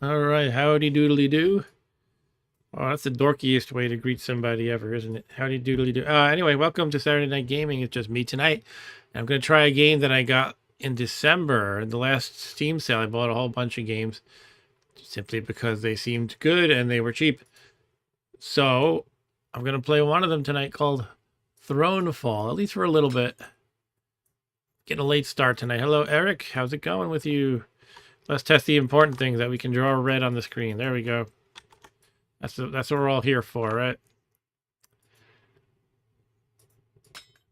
All right, howdy doodly do. Oh, that's the dorkiest way to greet somebody ever, isn't it? Howdy doodly do. Anyway, welcome to Saturday Night Gaming. It's just me tonight. I'm going to try a game that I got in December. In the last Steam sale, I bought a whole bunch of games simply because they seemed good and they were cheap. So I'm going to play one of them tonight called Thronefall, at least for a little bit. Getting a late start tonight. Hello, Eric. How's it going with you? Let's test the important things that we can draw red on the screen. There we go. That's what we're all here for, right?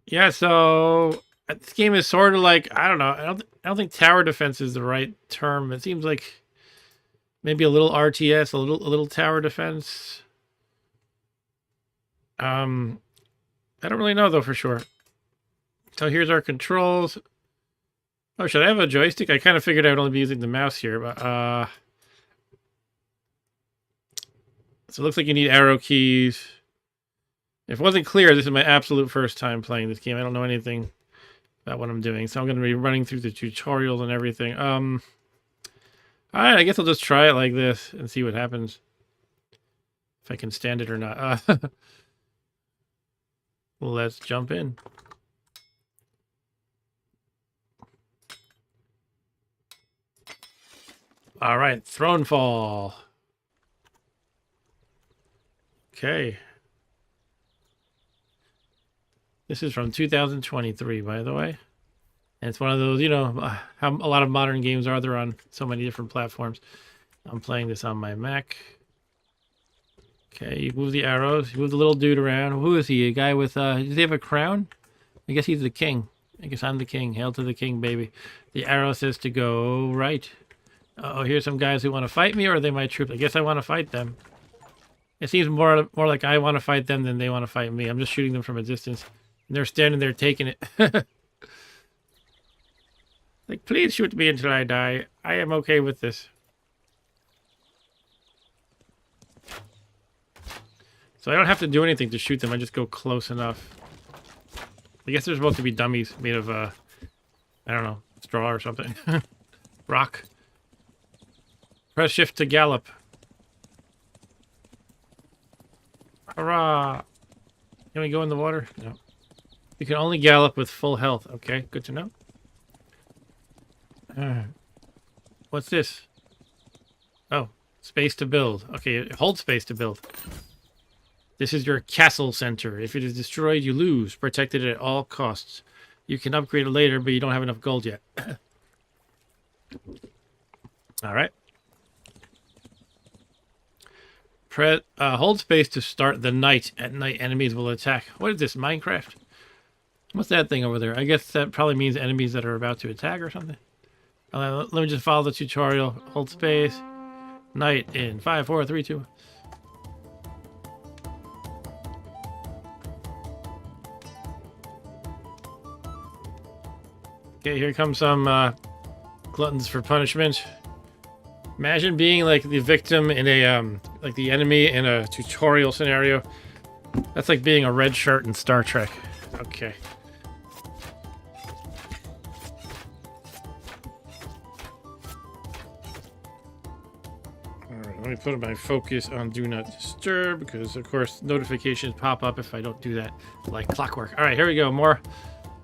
Yeah, so this game is sort of like, I don't know. I don't think tower defense is the right term. It seems like maybe a little RTS, a little tower defense. I don't really know though for sure. So here's our controls. Oh, should I have a joystick? I kind of figured I would only be using the mouse here, but so it looks like you need arrow keys. If it wasn't clear, this is my absolute first time playing this game. I don't know anything about what I'm doing, so I'm going to be running through the tutorials and everything. All right, I guess I'll just try it like this and see what happens. If I can stand it or not. Well, let's jump in. All right, Thronefall. Okay. This is from 2023, by the way. And it's one of those, you know, how a lot of modern games are. They're on so many different platforms. I'm playing this on my Mac. Okay, you move the arrows. You move the little dude around. Who is he? A guy with, does he have a crown? I guess he's the king. I guess I'm the king. Hail to the king, baby. The arrow says to go right. Uh-oh, here's some guys who want to fight me, or are they my troops? I guess I want to fight them. It seems more like I want to fight them than they want to fight me. I'm just shooting them from a distance. And they're standing there taking it. Like, please shoot me until I die. I am okay with this. So I don't have to do anything to shoot them. I just go close enough. I guess they're supposed to be dummies made of, I don't know, straw or something. Rock. Press shift to gallop. Hurrah! Can we go in the water? No. You can only gallop with full health. Okay, good to know. What's this? Oh, space to build. Okay, hold space to build. This is your castle center. If it is destroyed, you lose. Protect it at all costs. You can upgrade it later, but you don't have enough gold yet. All right. Hold space to start the night. At night, enemies will attack. What is this, Minecraft? What's that thing over there? I guess that probably means enemies that are about to attack or something. Let me just follow the tutorial. Hold space. Night in 5, 4, 3, 2. Okay, here comes some gluttons for punishment. Imagine being like the victim in a like the enemy in a tutorial scenario. That's like being a red shirt in Star Trek. Okay. Alright, let me put my focus on Do Not Disturb because of course notifications pop up if I don't do that like clockwork. Alright, here we go. More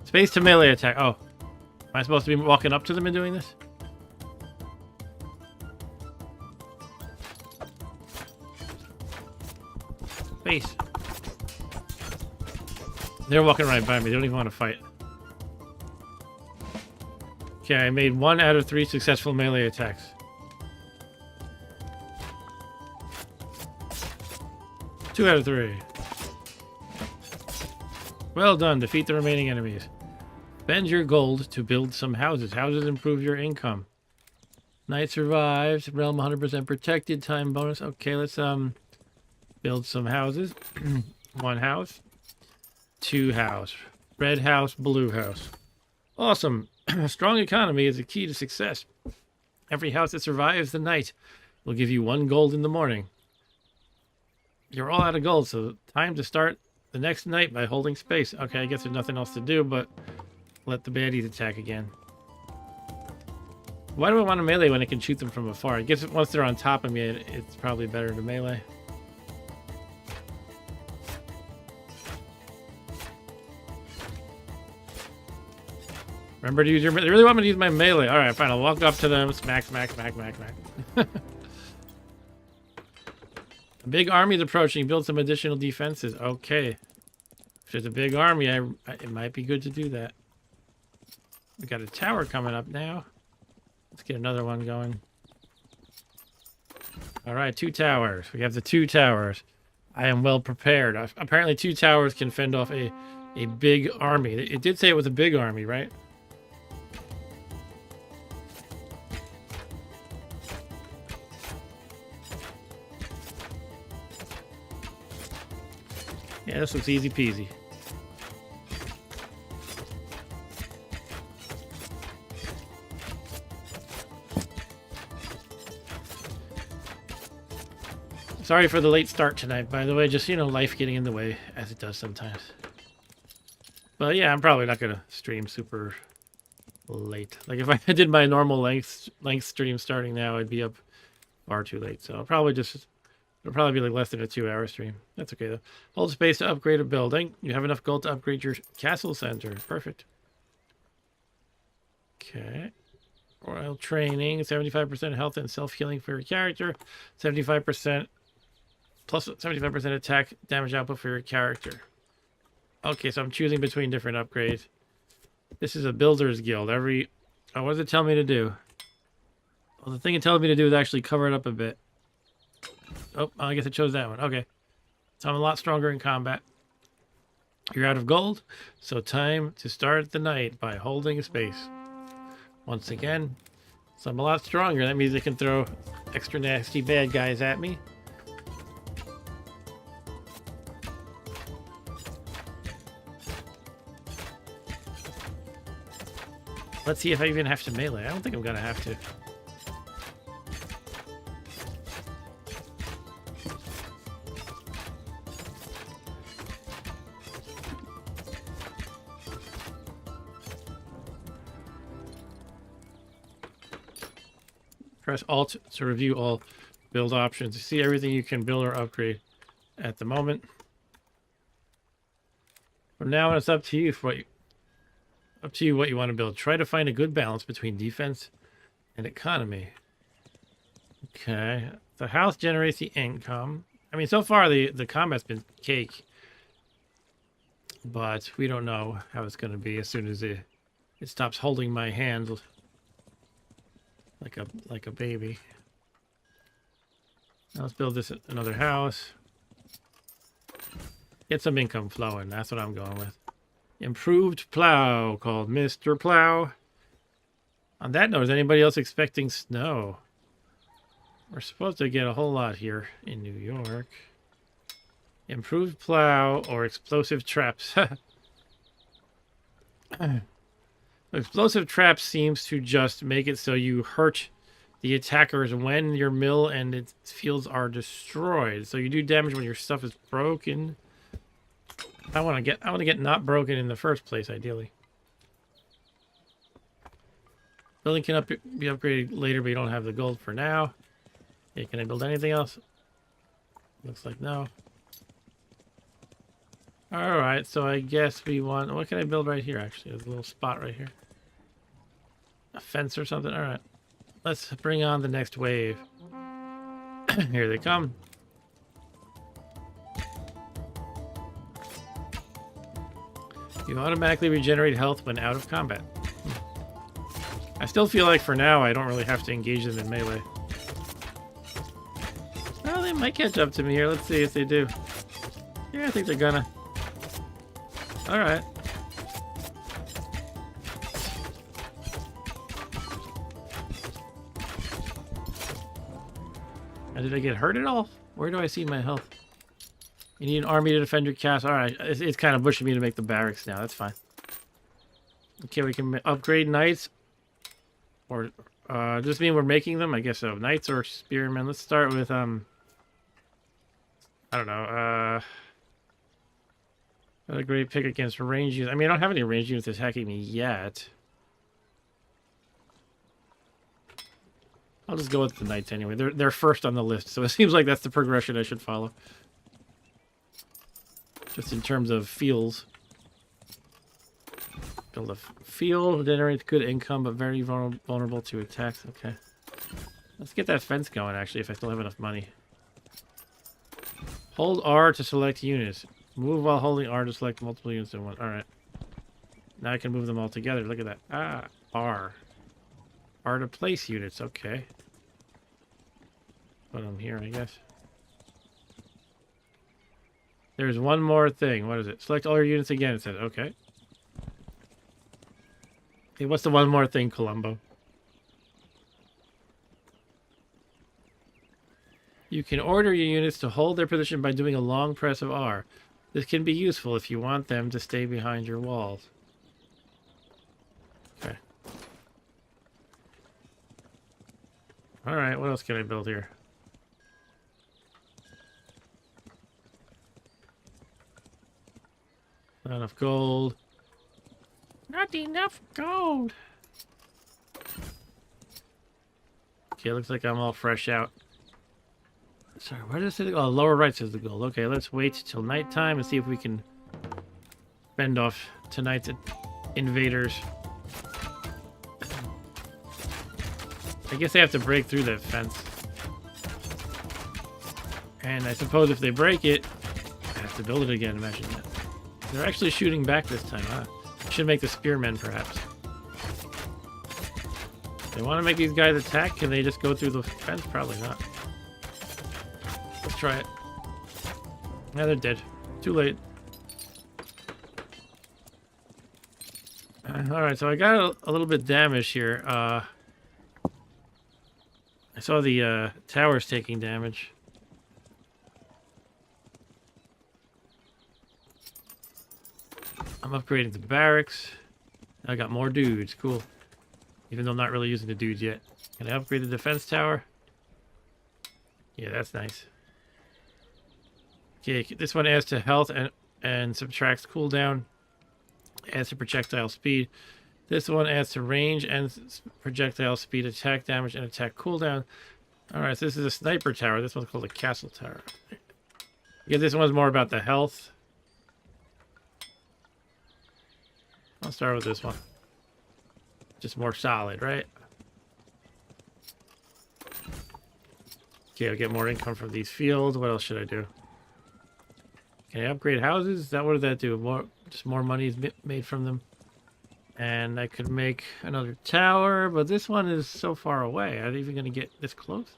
space to melee attack. Oh. Am I supposed to be walking up to them and doing this? Space. They're walking right by me. They don't even want to fight. Okay, I made 1 out of 3 successful melee attacks. Two out of 3. Well done. Defeat the remaining enemies. Spend your gold to build some houses. Houses improve your income. Night survives. Realm 100% protected. Time bonus. Okay, let's build some houses. 1 house. 2 house. Red house, blue house. Awesome. A strong economy is the key to success. Every house that survives the night will give you 1 gold in the morning. You're all out of gold, so time to start the next night by holding space. Okay, I guess there's nothing else to do but let the baddies attack again. Why do I want to melee when I can shoot them from afar? I guess once they're on top of me, it's probably better to melee. Remember to use your... They really want me to use my melee. Alright, fine. I'll walk up to them. Smack, smack, smack, smack, smack. A big army's approaching. Build some additional defenses. Okay. If there's a big army, it might be good to do that. We got a tower coming up now. Let's get another one going. Alright, 2 towers. We have the 2 towers. I am well prepared. Apparently 2 towers can fend off a big army. It did say it was a big army, right? Yeah, this looks easy peasy. Sorry for the late start tonight, by the way. Just, you know, life getting in the way, as it does sometimes. But yeah, I'm probably not going to stream super late. Like, if I did my normal length stream starting now, I'd be up far too late. So I'll probably just... It'll probably be like less than a 2-hour stream. That's okay, though. Hold space to upgrade a building. You have enough gold to upgrade your castle center. Perfect. Okay. Royal training. 75% health and self-healing for your character. 75% plus 75% attack damage output for your character. Okay, so I'm choosing between different upgrades. This is a builder's guild. Oh, what does it tell me to do? Well, the thing it tells me to do is actually cover it up a bit. Oh, I guess I chose that one. Okay. So I'm a lot stronger in combat. You're out of gold, so time to start the night by holding space. Once again, so I'm a lot stronger. That means they can throw extra nasty bad guys at me. Let's see if I even have to melee. I don't think I'm gonna have to. Press Alt to review all build options. You see everything you can build or upgrade at the moment. From now on, it's up to you what you want to build. Try to find a good balance between defense and economy. Okay, the house generates the income. I mean, so far the combat's been cake, but we don't know how it's going to be as soon as it stops holding my hand like a baby. Now let's build this another house. Get some income flowing. That's what I'm going with. Improved plow called Mr. Plow. On that note, is anybody else expecting snow? We're supposed to get a whole lot here in New York. Improved plow or explosive traps. Explosive traps seems to just make it so you hurt the attackers when your mill and its fields are destroyed. So you do damage when your stuff is broken. I want to get not broken in the first place, ideally. Building can be upgraded later, but you don't have the gold for now. Okay, can I build anything else? Looks like no. Alright, so I guess we want... What can I build right here, actually? There's a little spot right here. A fence or something? Alright. Let's bring on the next wave. Here they come. You automatically regenerate health when out of combat. I still feel like for now I don't really have to engage them in melee. Well, they might catch up to me here. Let's see if they do. Yeah, I think they're gonna. Alright. Did I get hurt at all? Where do I see my health? You need an army to defend your castle. Alright, it's kind of pushing me to make the barracks now. That's fine. Okay, we can upgrade knights. Or, does this mean we're making them? I guess so. Knights or spearmen. Let's start with, I don't know, a great pick against range units. I mean, I don't have any range units attacking me yet. I'll just go with the knights anyway. They're first on the list, so it seems like that's the progression I should follow. Just in terms of fields. Build a field, generates good income, but very vulnerable to attacks. Okay. Let's get that fence going, actually, if I still have enough money. Hold R to select units. Move while holding R to select multiple units in one. Alright. Now I can move them all together. Look at that. Ah, R. R to place units. Okay. Put them here, I guess. There's one more thing. What is it? Select all your units again, it says. Okay. Hey, what's the one more thing, Columbo? You can order your units to hold their position by doing a long press of R. This can be useful if you want them to stay behind your walls. Okay. Alright, what else can I build here? Not enough gold. Not enough gold. Okay, looks like I'm all fresh out. Sorry, where does it go? Oh, lower right says the gold. Okay, let's wait till nighttime and see if we can fend off tonight's invaders. I guess they have to break through that fence. And I suppose if they break it, I have to build it again. Imagine that. They're actually shooting back this time, huh? Should make the spearmen, perhaps. They want to make these guys attack? Can they just go through the fence? Probably not. Let's try it. Yeah, they're dead. Too late. Alright, so I got a little bit damaged here. I saw the towers taking damage. I'm upgrading the barracks. I got more dudes. Cool. Even though I'm not really using the dudes yet. Can I upgrade the defense tower? Yeah, that's nice. Okay, this one adds to health and subtracts cooldown. Adds to projectile speed. This one adds to range and projectile speed, attack damage, and attack cooldown. Alright, so this is a sniper tower. This one's called a castle tower. Yeah, this one's more about the health. I'll start with this one. Just more solid, right? Okay, I'll get more income from these fields. What else should I do? Can I upgrade houses? Is that what did that do? Just more money is made from them. And I could make another tower, but this one is so far away. Are they even going to get this close?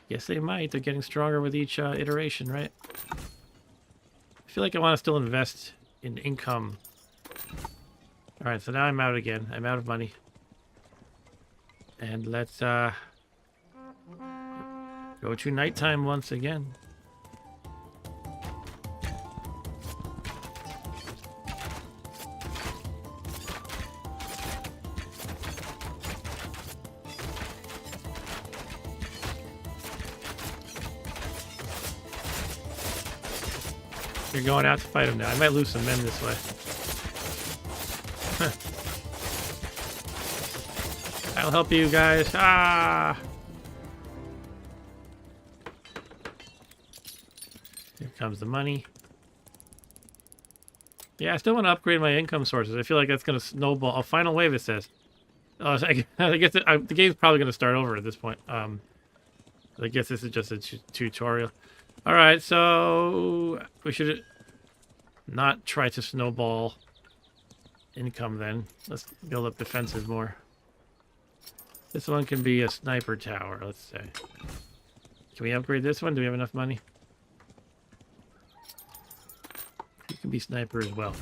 Yes, they might. They're getting stronger with each iteration, right? I feel like I want to still invest in income. Alright, so now I'm out again. I'm out of money. And let's go to nighttime once again. You're going out to fight them now. I might lose some men this way. I'll help you guys. Ah! Here comes the money. Yeah, I still want to upgrade my income sources. I feel like that's going to snowball. A final wave, it says. Oh, I guess the game's probably going to start over at this point. I guess this is just a tutorial. All right, so we should not try to snowball income then. Let's build up defenses more. This one can be a sniper tower, let's say. Can we upgrade this one? Do we have enough money? It can be sniper as well.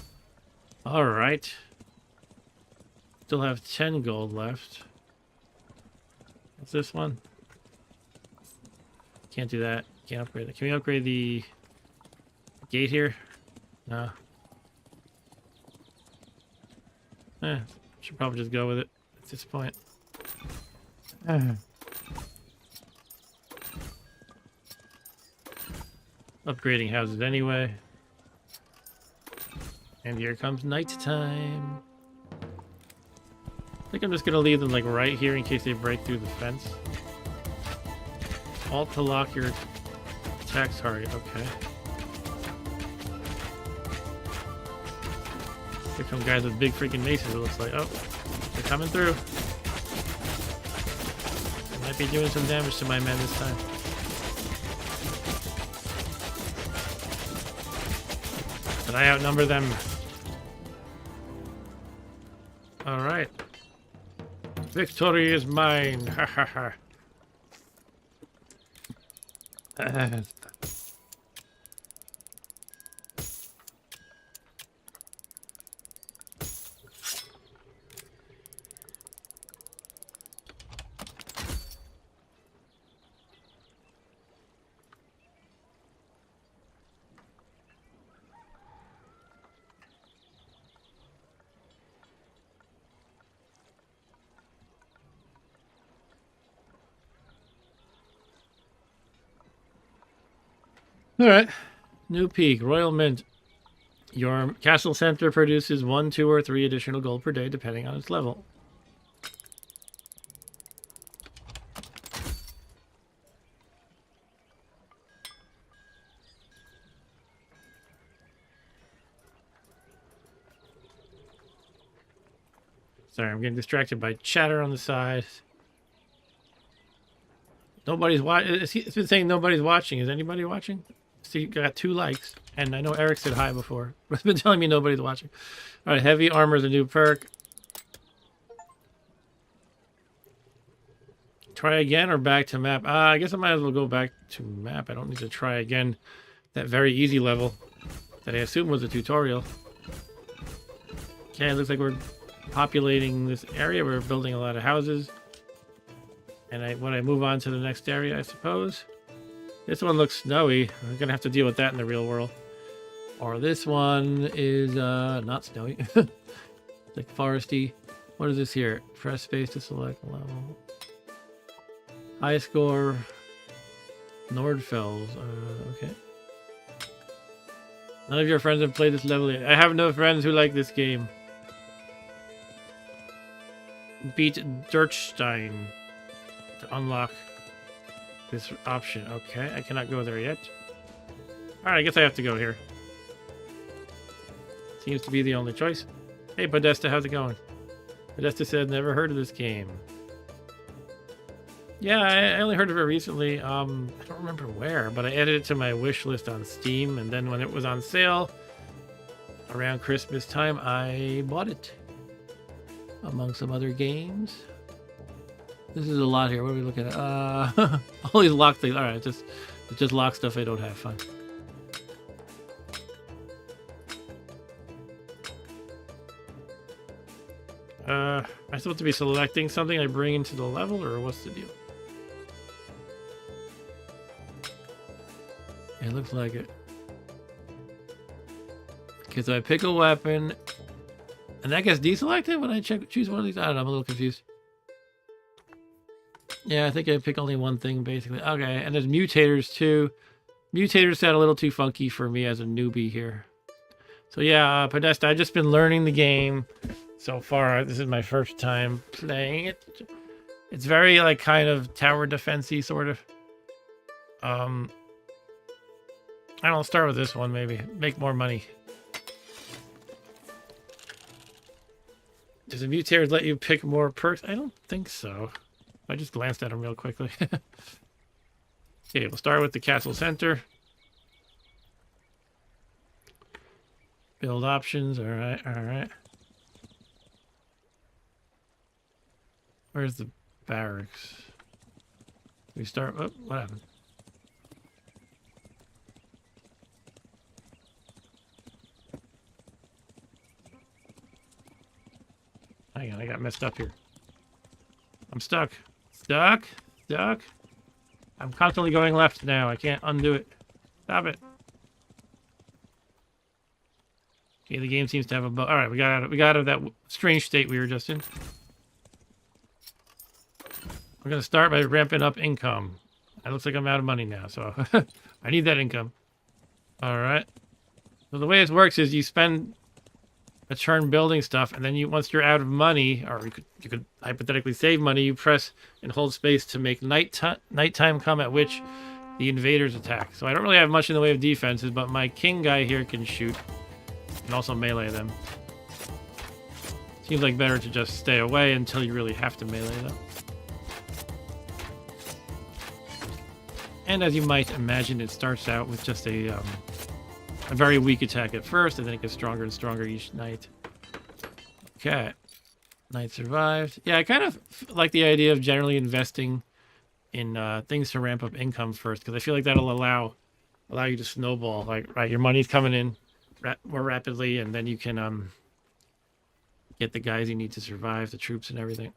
Alright. Still have 10 gold left. What's this one? Can't do that. Can't upgrade it. Can we upgrade the gate here? No. Should probably just go with it at this point. Upgrading houses anyway. And here comes nighttime. I think I'm just gonna leave them like right here in case they break through the fence. Alt to lock your attack target. Okay. Here come guys with big freaking maces, it looks like. Oh, they're coming through. I might be doing some damage to my men this time. But I outnumber them. Alright. Victory is mine. Ha ha ha. Alright. New peak. Royal Mint. Your castle center produces 1, 2, or 3 additional gold per day, depending on its level. Sorry, I'm getting distracted by chatter on the side. Nobody's watching. It's been saying nobody's watching. Is anybody watching? See, got 2 likes. And I know Eric said hi before. But it's been telling me nobody's watching. Alright, heavy armor is a new perk. Try again or back to map? I guess I might as well go back to map. I don't need to try again that very easy level that I assume was a tutorial. Okay, it looks like we're populating this area. We're building a lot of houses. And when I move on to the next area, I suppose. This one looks snowy. I'm going to have to deal with that in the real world. Or this one is not snowy. It's like foresty. What is this here? Press space to select level. High score. Nordfells. Okay. None of your friends have played this level yet. I have no friends who like this game. Beat Dirtstein to unlock this option. Okay, I cannot go there yet. Alright, I guess I have to go here. Seems to be the only choice. Hey, Podesta, how's it going? Podesta said, never heard of this game. Yeah, I only heard of it recently. I don't remember where, but I added it to my wish list on Steam, and then when it was on sale around Christmas time, I bought it. Among some other games. This is a lot here. What are we looking at? All these locked things. Alright, it's just lock stuff I don't have. Fun. Am I supposed to be selecting something I bring into the level, or what's the deal? It looks like it. Okay, so I pick a weapon, and that gets deselected when I choose one of these? I don't know, I'm a little confused. Yeah, I think I pick only one thing, basically. Okay, and there's mutators, too. Mutators sound a little too funky for me as a newbie here. So yeah, Podesta, I've just been learning the game so far. This is my first time playing it. It's very, like, kind of tower defense-y, sort of. I don't know, start with this one, maybe. Make more money. Does the mutators let you pick more perks? I don't think so. I just glanced at them real quickly. Okay, we'll start with the castle center. Build options. All right, all right. Where's the barracks? We start. Oh, what happened? Hang on, I got messed up here. I'm stuck. Stuck? Stuck? I'm constantly going left now. I can't undo it. Stop it. Okay, the game seems to have a bug. Alright, we got out of that strange state we were just in. We're gonna start by ramping up income. It looks like I'm out of money now, so I need that income. Alright. So the way this works is you spend a turn building stuff, and then once you're out of money, or you could hypothetically save money, you press and hold space to make nighttime come at which the invaders attack. So I don't really have much in the way of defenses, but my king guy here can shoot and also melee them. Seems like better to just stay away until you really have to melee them. And as you might imagine, it starts out with just a very weak attack at first, and then it gets stronger and stronger each night. Okay. Night survived. Yeah, I kind of like the idea of generally investing in things to ramp up income first, because I feel like that'll allow you to snowball. Like, right, your money's coming in more rapidly, and then you can get the guys you need to survive, the troops and everything.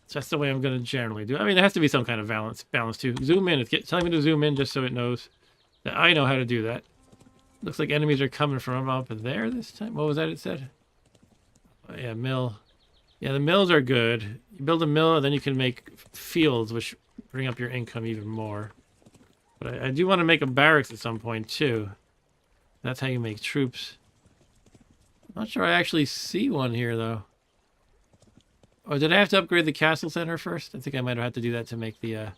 So that's the way I'm going to generally do it. I mean, there has to be some kind of balance too. Zoom in. It's telling me to zoom in just so it knows that I know how to do that. Looks like enemies are coming from up there this time. What was that it said? Oh, yeah, mill. Yeah, the mills are good. You build a mill, and then you can make fields, which bring up your income even more. But I do want to make a barracks at some point, too. That's how you make troops. I'm not sure I actually see one here, though. Oh, did I have to upgrade the castle center first? I think I might have had to do that to make the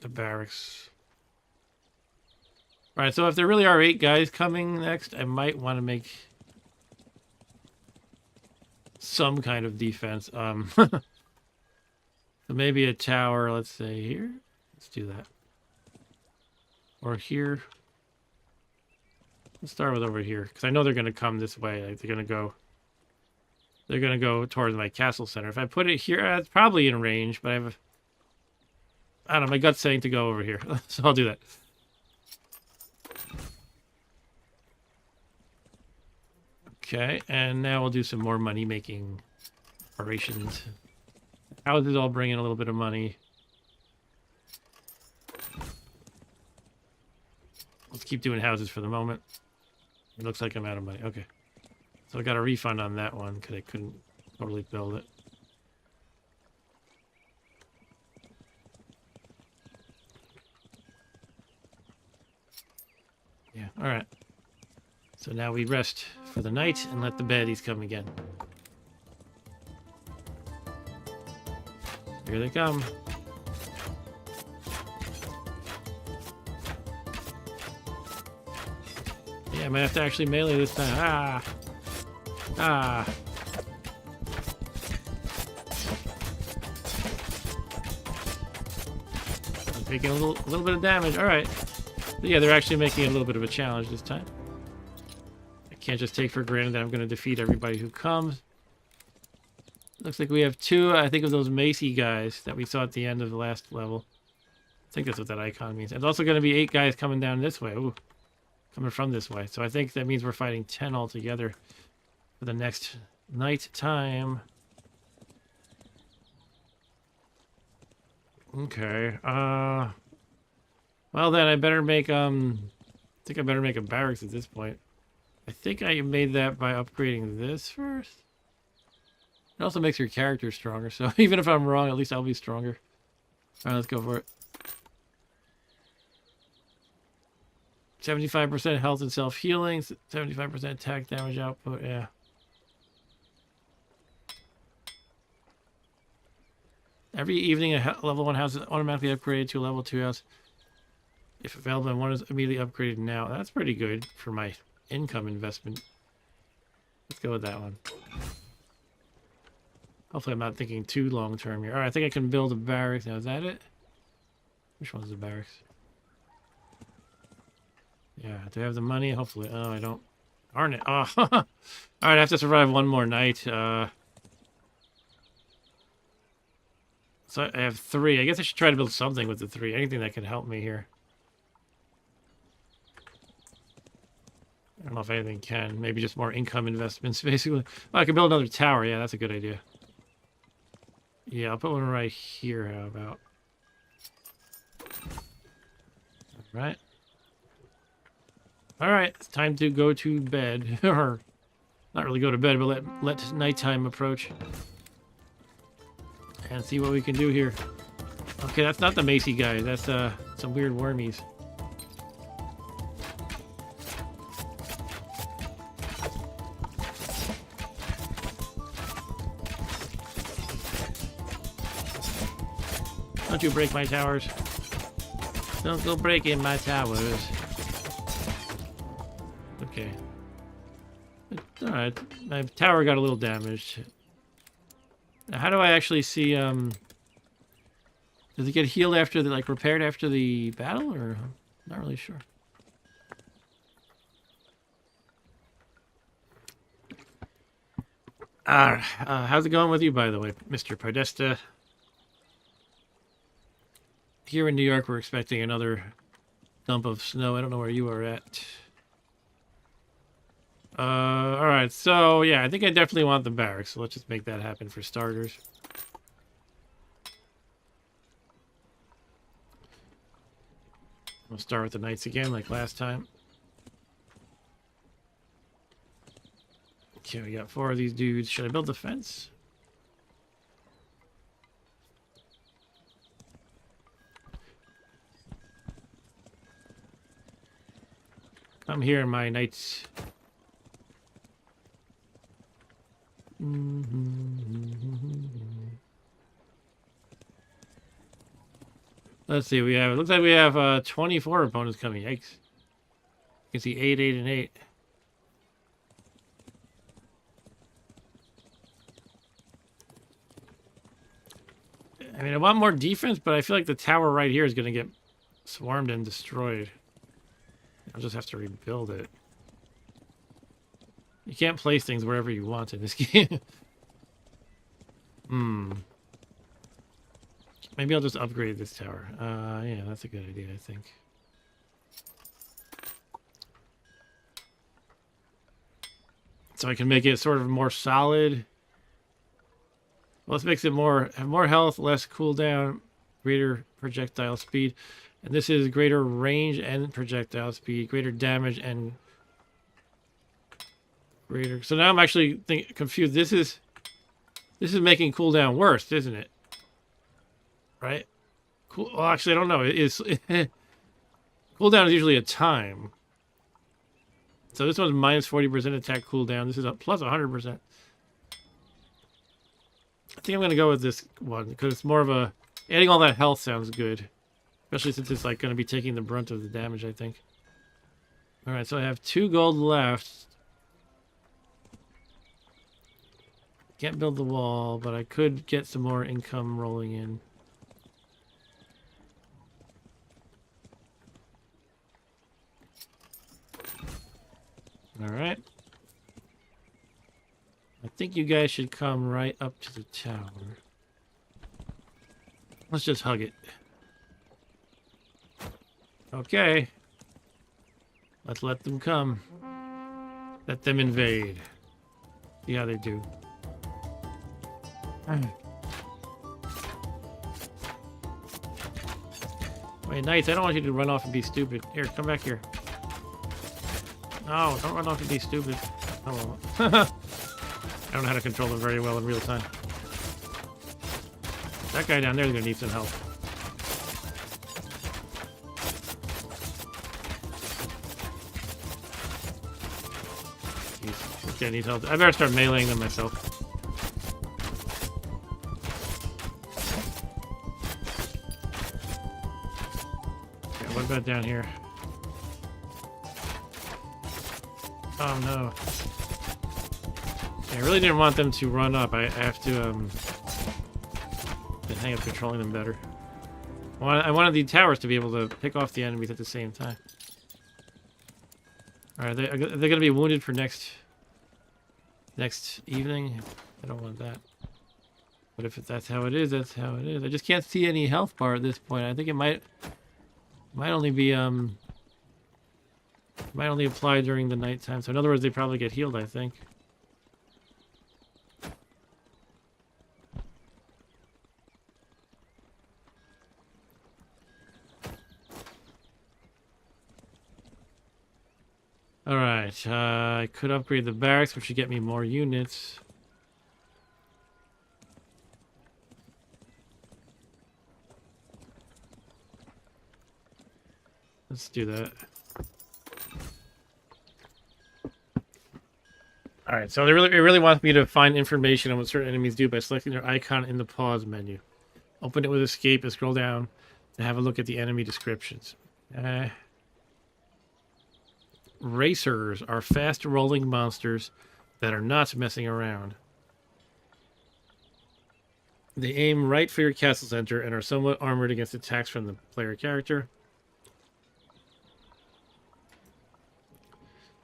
barracks. All right, so if there really are 8 guys coming next, I might want to make some kind of defense. So maybe a tower, let's say here. Let's do that. Or here. Let's start with over here, because I know they're going to come this way. Like they're going to go towards my castle center. If I put it here, it's probably in range, but I don't know, my gut's saying to go over here. So I'll do that. Okay, and now we'll do some more money-making operations. Houses all bring in a little bit of money. Let's keep doing houses for the moment. It looks like I'm out of money. Okay. So I got a refund on that one because I couldn't totally build it. Yeah, alright. So now we rest for the night and let the baddies come again. Here they come. Yeah, I might have to actually melee this time. Ah! Ah! I'm taking a little bit of damage. Alright. Yeah, they're actually making it a little bit of a challenge this time. I can't just take for granted that I'm going to defeat everybody who comes. Looks like we have 2, I think, of those Macy guys that we saw at the end of the last level. I think that's what that icon means. There's also going to be 8 guys coming down this way. Ooh, coming from this way. So I think that means we're fighting 10 altogether for the next night time. Okay. Well then I better make I think I better make a barracks at this point. I think I made that by upgrading this first. It also makes your character stronger, so even if I'm wrong, at least I'll be stronger. Alright, let's go for it. 75% health and self-healing, 75% attack damage output, yeah. Every evening, a level 1 house is automatically upgraded to a level 2 house. If available, and one is immediately upgraded now. That's pretty good for my income investment. Let's go with that one. Hopefully I'm not thinking too long term here. Alright, I think I can build a barracks. Now, is that it? Which one's the barracks? Yeah, do I have the money? Hopefully. Oh, I don't. Darn it. Oh. Alright, I have to survive one more night. So I have 3. I guess I should try to build something with the 3. Anything that can help me here. I don't know if anything can. Maybe just more income investments, basically. Oh, I can build another tower. Yeah, that's a good idea. Yeah, I'll put one right here. How about? Alright. Alright, it's time to go to bed. Or, not really go to bed, but let nighttime approach. And see what we can do here. Okay, that's not the Macy guy. That's some weird wormies. Don't you break my towers. Don't go breaking my towers. Okay. Alright, my tower got a little damaged. Now, how do I actually see, does it get healed after the, like, repaired after the battle, or? Not really sure. How's it going with you, by the way, Mr. Podesta? Here in New York, we're expecting another dump of snow. I don't know where you are at. Alright, so, yeah, I think I definitely want the barracks, so let's just make that happen for starters. We'll start with the knights again, like last time. Okay, we got 4 of these dudes. Should I build the fence? Come here, my knights. Let's see, we have, it looks like we have 24 opponents coming. Yikes. You can see 8, 8, and 8. I mean, I want more defense, but I feel like the tower right here is going to get swarmed and destroyed. I'll just have to rebuild it. You can't place things wherever you want in this game. Maybe I'll just upgrade this tower. Yeah, that's a good idea, I think. So I can make it sort of more solid. Well, this makes it have more health, less cooldown, greater projectile speed. And this is greater range and projectile speed, greater damage and greater. So now I'm actually confused. This is making cooldown worse, isn't it? Right? Cool. Well, actually, I don't know. It is cooldown is usually a time. So this one's minus 40% attack cooldown. This is a plus 100%. I think I'm gonna go with this one because it's more of a adding all that health sounds good, especially since it's like gonna be taking the brunt of the damage. I think. All right, so I have 2 gold left. Can't build the wall, but I could get some more income rolling in. All right. I think you guys should come right up to the tower. Let's just hug it. Okay. Let's let them come. Let them invade. See how they do. Wait, Knights, I don't want you to run off and be stupid. Here, come back here. No, don't run off and be stupid. Oh, well. I don't know how to control them very well in real time. That guy down there is going to need some help. Jeez, this guy needs help. I better start meleeing them myself. Okay, what about down here? Oh no. I really didn't want them to run up. I have to hang up controlling them better. I wanted the towers to be able to pick off the enemies at the same time. Alright, they're going to be wounded for next evening. I don't want that. But if that's how it is, that's how it is. I just can't see any health bar at this point. I think it might only be might only apply during the nighttime. So in other words, they probably get healed, I think. Alright, I could upgrade the barracks, which should get me more units. Let's do that. Alright, so it really wants me to find information on what certain enemies do by selecting their icon in the pause menu. Open it with escape and scroll down to have a look at the enemy descriptions. Racers are fast rolling monsters that are not messing around. They aim right for your castle center and are somewhat armored against attacks from the player character.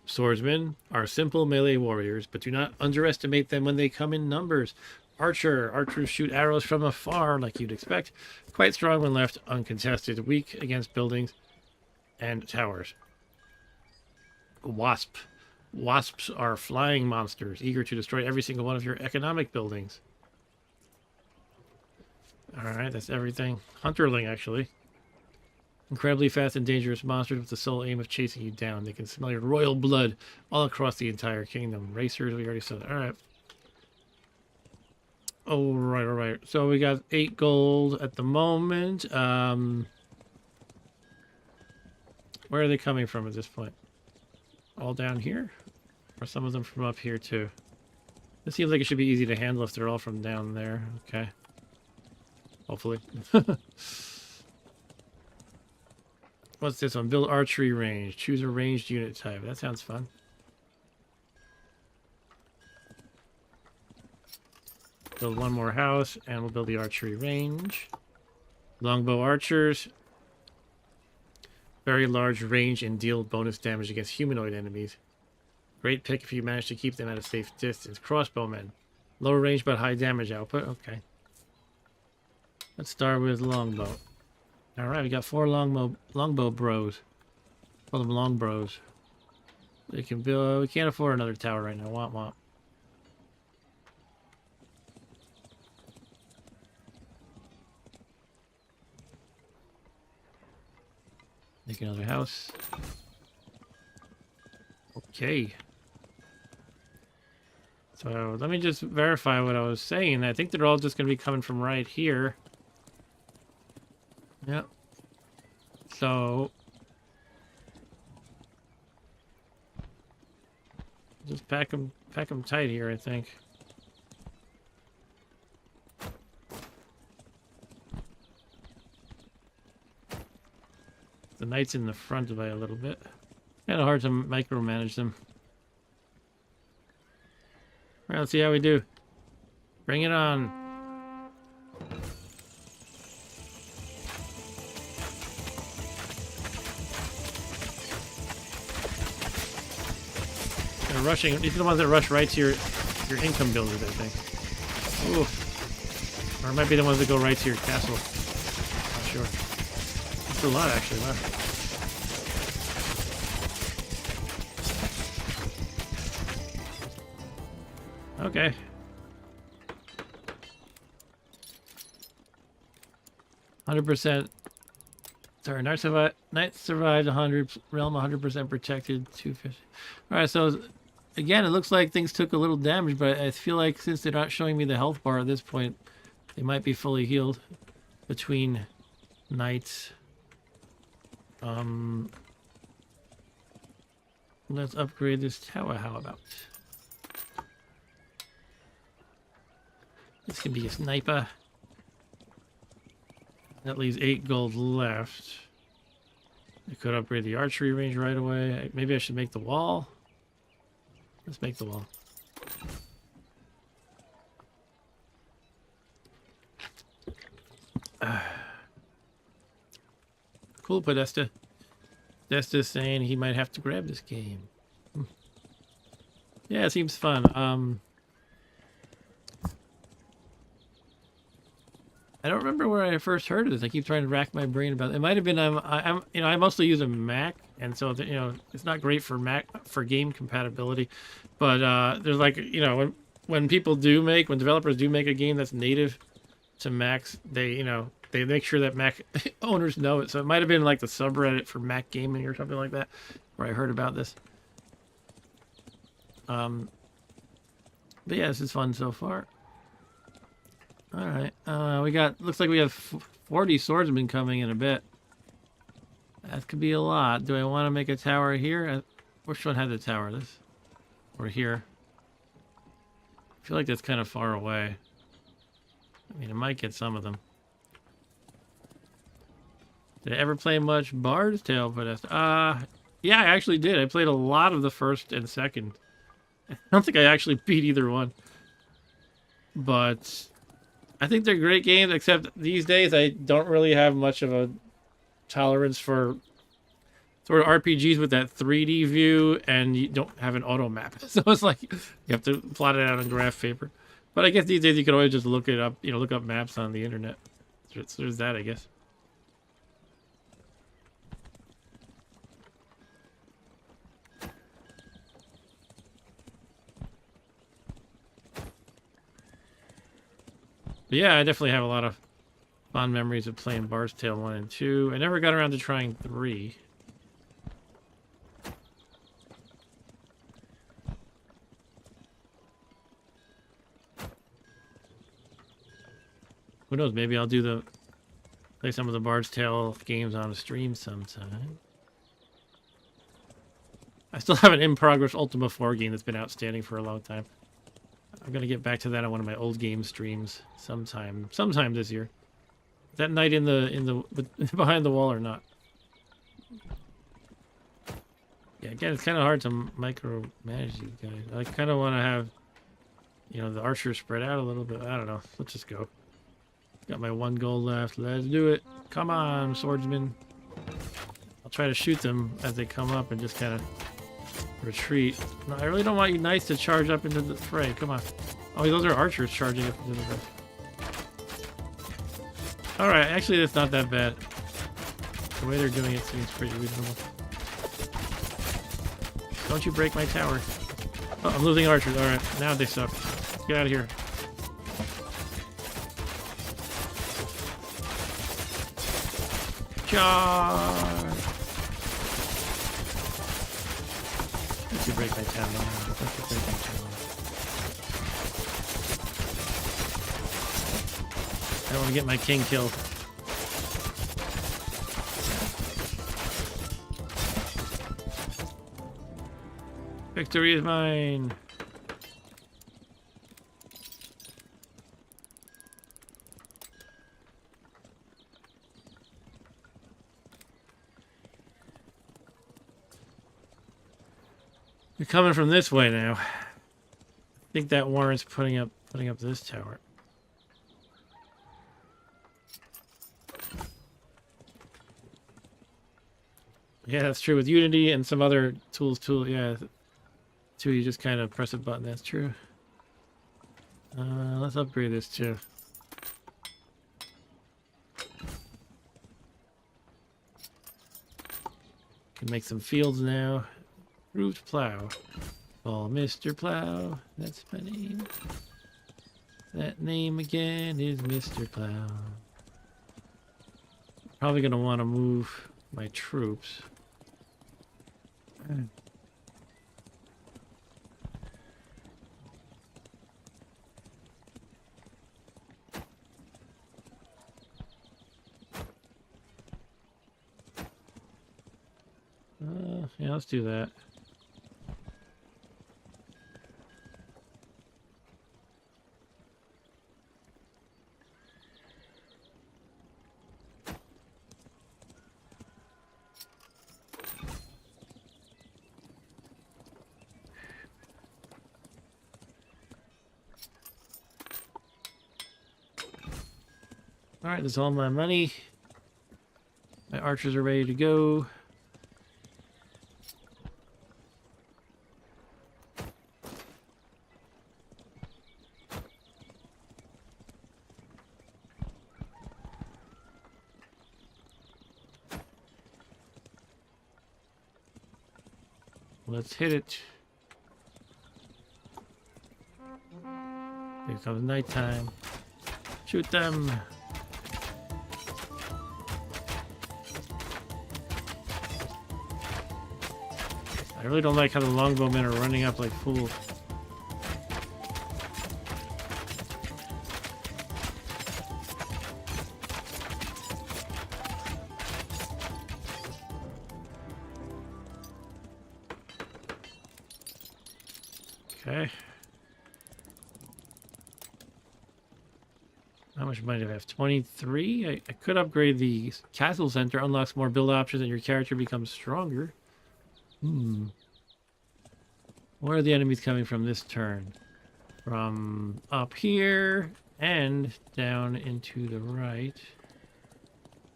Swordsmen are simple melee warriors, but do not underestimate them when they come in numbers. Archers shoot arrows from afar, like you'd expect. Quite strong when left uncontested, weak against buildings and towers. Wasps are flying monsters, eager to destroy every single one of your economic buildings. Alright, that's everything. Hunterling, actually. Incredibly fast and dangerous monsters with the sole aim of chasing you down. They can smell your royal blood all across the entire kingdom. Racers, we already said that. Alright. Alright. So we got 8 gold at the moment. Where are they coming from at this point? All down here? Or some of them from up here too? It seems like it should be easy to handle if they're all from down there. Okay. Hopefully. What's this one? Build archery range. Choose a ranged unit type. That sounds fun. Build one more house, and we'll build the archery range. Longbow archers. Very large range and deal bonus damage against humanoid enemies. Great pick if you manage to keep them at a safe distance. Crossbowmen. Low range but high damage output. Okay. Let's start with longbow. Alright, we got 4 longbow bros. Call them long bros. We can build. We can't afford another tower right now. Womp. Make another house. Okay. So let me just verify what I was saying. I think they're all just going to be coming from right here. Yep. So just pack them tight here, I think. The knights in the front by a little bit. Kind of hard to micromanage them. All right, let's see how we do. Bring it on. They're rushing. These are the ones that rush right to your income builders, I think. Ooh. Or it might be the ones that go right to your castle. Not sure. That's a lot, actually. Wow. Okay. %. Sorry, Knights survived 100, realm 100% protected, 250. Alright, so again, it looks like things took a little damage, but I feel like since they're not showing me the health bar at this point, they might be fully healed between Knights. Let's upgrade this tower, how about? This can be a sniper. That leaves 8 gold left. I could upgrade the archery range right away. Maybe I should make the wall. Let's make the wall. Cool, Podesta. Podesta's saying he might have to grab this game. Yeah, it seems fun. I don't remember where I first heard of this. I keep trying to rack my brain about it. It might have been I mostly use a Mac, and so it's not great for Mac for game compatibility. But there's like when developers do make a game that's native to Macs, they make sure that Mac owners know it. So it might have been like the subreddit for Mac gaming or something like that where I heard about this. But yeah, this is fun so far. All right, looks like we have 40 swordsmen coming in a bit. That could be a lot. Do I want to make a tower here? Which one had the tower? This or here? I feel like that's kind of far away. I mean, I might get some of them. Did I ever play much Bard's Tale Podesta? Yeah, I actually did. I played a lot of the first and second. I don't think I actually beat either one. But I think they're great games, except these days I don't really have much of a tolerance for sort of RPGs with that 3D view, and you don't have an auto map. So it's like you have to plot it out on graph paper. But I guess these days you can always just look it up, look up maps on the internet. So there's that, I guess. But yeah, I definitely have a lot of fond memories of playing Bard's Tale 1 and 2. I never got around to trying 3. Who knows, maybe I'll play some of the Bard's Tale games on a stream sometime. I still have an in-progress Ultima 4 game that's been outstanding for a long time. I'm gonna get back to that on one of my old game streams sometime this year. Is that night in the behind the wall or not? Yeah, again, it's kind of hard to micromanage you guys. I kind of want to have, the archers spread out a little bit. I don't know. Let's just go. Got my 1 gold left. Let's do it. Come on, swordsman. I'll try to shoot them as they come up and just kind of retreat. No, I really don't want you knights to charge up into the fray. Come on. Oh, those are archers charging up into the fray. Alright, actually that's not that bad. The way they're doing it seems pretty reasonable. Don't you break my tower. Oh, I'm losing archers. Alright, now they suck. Get out of here. Charge! Don't you break my tower. Don't you break my tower. I don't want to get my king killed. Victory is mine. You're coming from this way now. I think that warrants putting up this tower. Yeah, that's true. With Unity and some other tools, yeah, too, you just kind of press a button. That's true. Let's upgrade this too. Can make some fields now. Root plow. Oh, Mr. Plow. That's my name. That name again is Mr. Plow. Probably gonna want to move my troops. Yeah, let's do that. Alright, that's all my money. My archers are ready to go. Let's hit it. Here comes nighttime. Shoot them. I really don't like how the longbowmen are running up like fools. Okay. much money do I have? 23? I could upgrade the castle center, unlocks more build options, and your character becomes stronger. Where are the enemies coming from this turn? From up here and down into the right.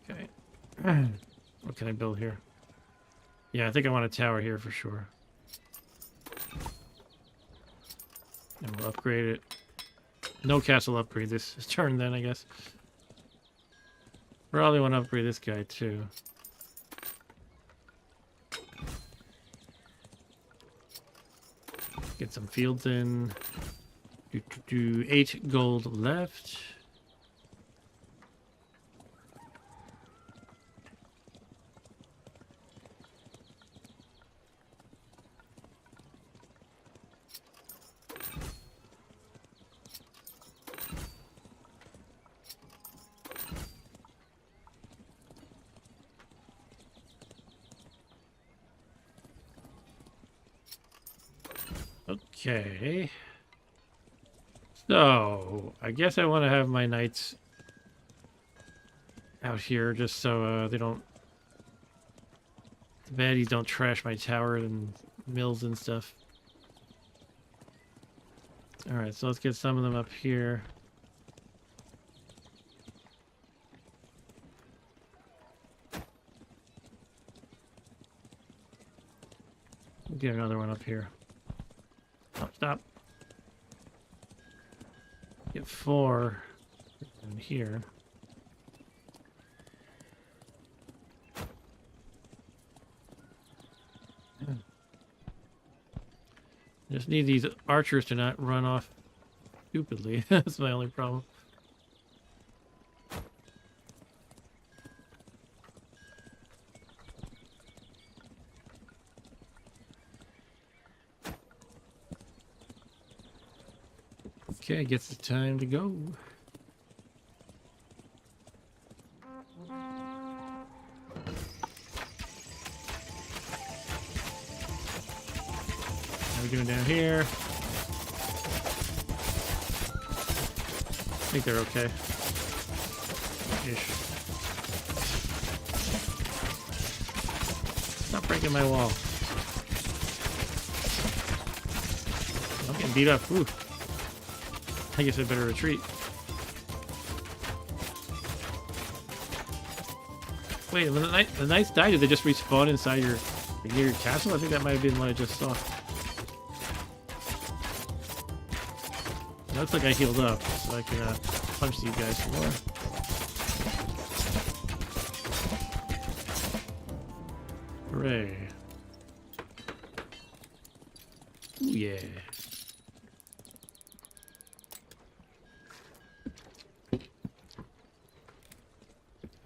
Okay. What can I build here? Yeah, I think I want a tower here for sure. And we'll upgrade it. No castle upgrade this turn then, I guess. Probably want to upgrade this guy too. Get some fields in. Do 8 gold left. Okay. So, I guess I want to have my knights out here just so they don't... the baddies don't trash my tower and mills and stuff. Alright, so let's get some of them up here. Get another one up here. Oh, stop. Get 4 in here. Just need these archers to not run off stupidly. That's my only problem. Okay, gets the time to go. How are we doing down here? I think they're okay. Ish. Stop breaking my wall. I'm getting beat up. Ooh. I guess I better retreat. Wait, when the knights die, did they just respawn inside your near your castle? I think that might have been what I just saw. It looks like I healed up, so I can punch these guys some more. Hooray. Ooh, yeah.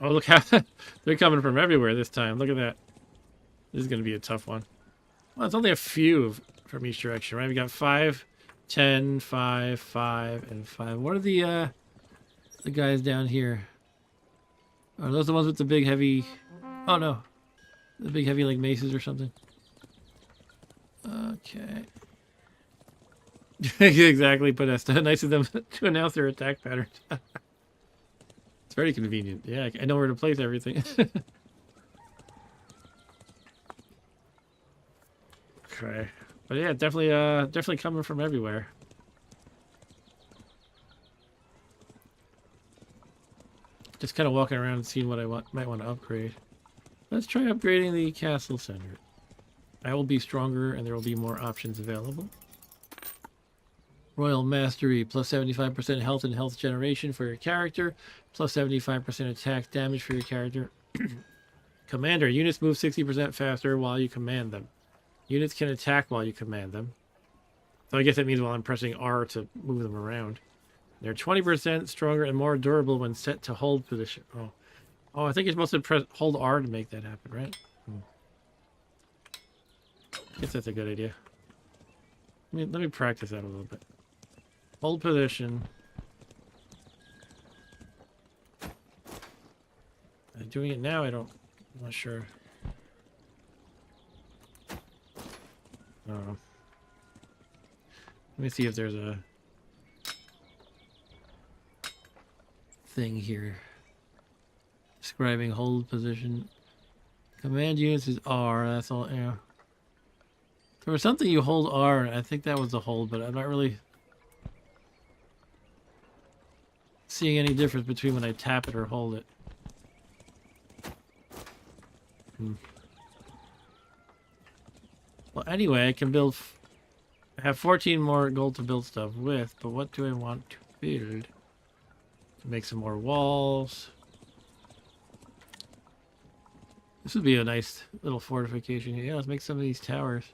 Oh, look how they're coming from everywhere this time. Look at that. This is going to be a tough one. Well, it's only a few from each direction, right? We got 5, 10, 5, 5, and 5. What are the guys down here? Are those the ones with the big heavy... Oh, no. The big heavy, like, maces or something? Okay. Exactly, but that's nice of them to announce their attack patterns. It's very convenient. Yeah, I know where to place everything. Okay. But yeah, definitely coming from everywhere. Just kind of walking around and seeing what I might want to upgrade. Let's try upgrading the castle center. I will be stronger and there will be more options available. Royal Mastery, plus 75% health and health generation for your character, plus 75% attack damage for your character. Commander, units move 60% faster while you command them. Units can attack while you command them. So I guess that means while I'm pressing R to move them around. They're 20% stronger and more durable when set to hold position. Oh, I think you're supposed to press hold R to make that happen, right? I guess that's a good idea. Let me practice that a little bit. Hold position. Doing it now, I'm not sure. I don't know. Let me see if there's a... thing here. Describing hold position. Command units is R. That's all. Yeah. There was something you hold R. I think that was the hold, but I'm not really seeing any difference between when I tap it or hold it. Well, anyway, I can build. I have 14 more gold to build stuff with, but what do I want to build? Make some more walls. This would be a nice little fortification here. Yeah, let's make some of these towers.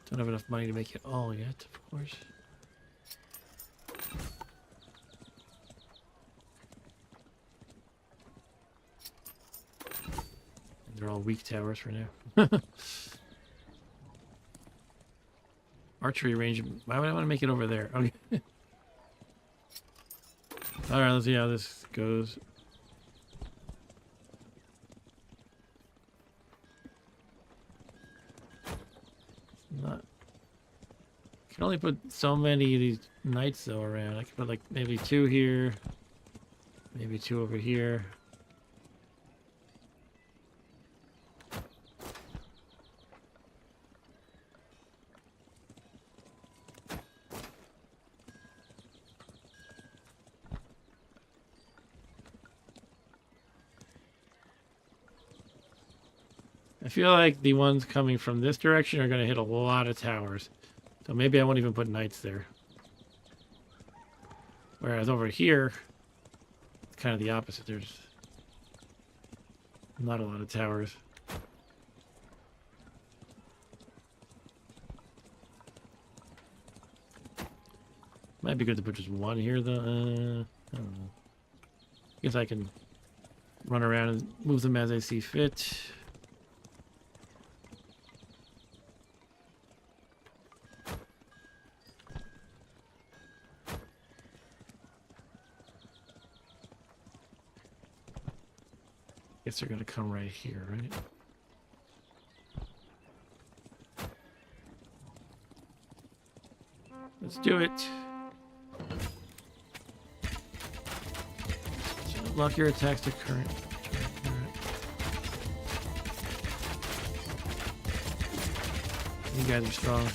Don't have enough money to make it all yet, of course. They're all weak towers for now. Archery range. Why would I want to make it over there? Okay. Alright, let's see how this goes. Not. I can only put so many of these knights though around. I could put like maybe 2 here, maybe 2 over here. I feel like the ones coming from this direction are going to hit a lot of towers. So maybe I won't even put knights there. Whereas over here, it's kind of the opposite. There's not a lot of towers. Might be good to put just 1 here, though. I don't know. Guess I can run around and move them as I see fit. Guess they're gonna come right here, right? Let's do it. Lock your attacks to current. You guys are strong.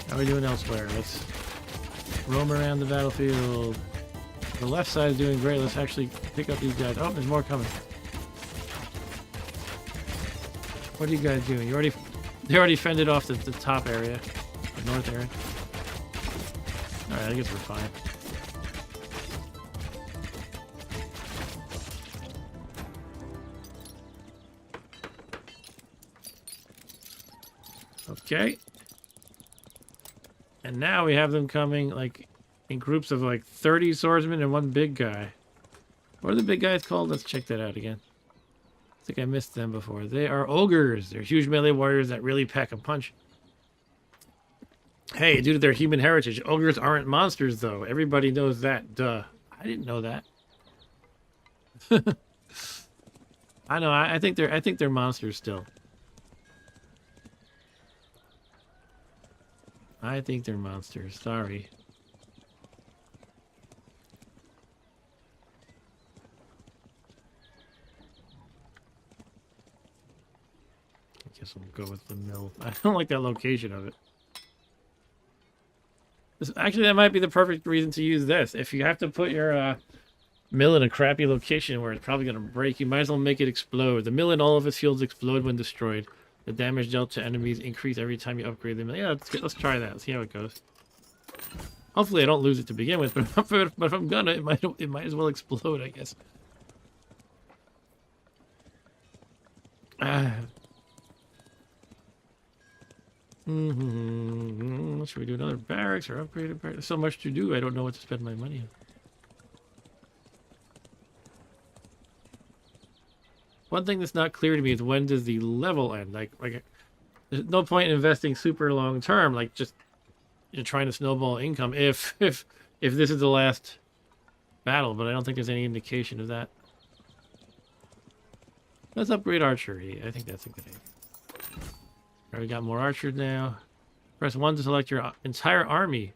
How are we doing elsewhere? Let's roam around the battlefield. The left side is doing great. Let's actually pick up these guys. Oh, there's more coming. What are you guys doing? They already fended off the top area, the north area. All right, I guess we're fine. Okay. And now we have them coming like in groups of like 30 swordsmen and 1 big guy. What are the big guys called? Let's check that out again. I think I missed them before. They are ogres. They're huge melee warriors that really pack a punch. Hey, due to their human heritage, ogres aren't monsters though. Everybody knows that. Duh. I didn't know that. I know. I think they're monsters still. I think they're monsters. Sorry. I guess we'll go with the mill. I don't like that location of it. Actually, that might be the perfect reason to use this. If you have to put your mill in a crappy location where it's probably going to break, you might as well make it explode. The mill in all of its fields explode when destroyed. The damage dealt to enemies increase every time you upgrade them. Yeah, let's try that. Let's see how it goes. Hopefully I don't lose it to begin with, but if I'm gonna, it might as well explode, I guess. Should we do another barracks or upgrade a barracks? There's so much to do, I don't know what to spend my money on. One thing that's not clear to me is when does the level end? Like there's no point in investing super long term, like just you're trying to snowball income if this is the last battle, but I don't think there's any indication of that. Let's upgrade archery. I think that's a good idea. All right, we got more archers now. Press 1 to select your entire army.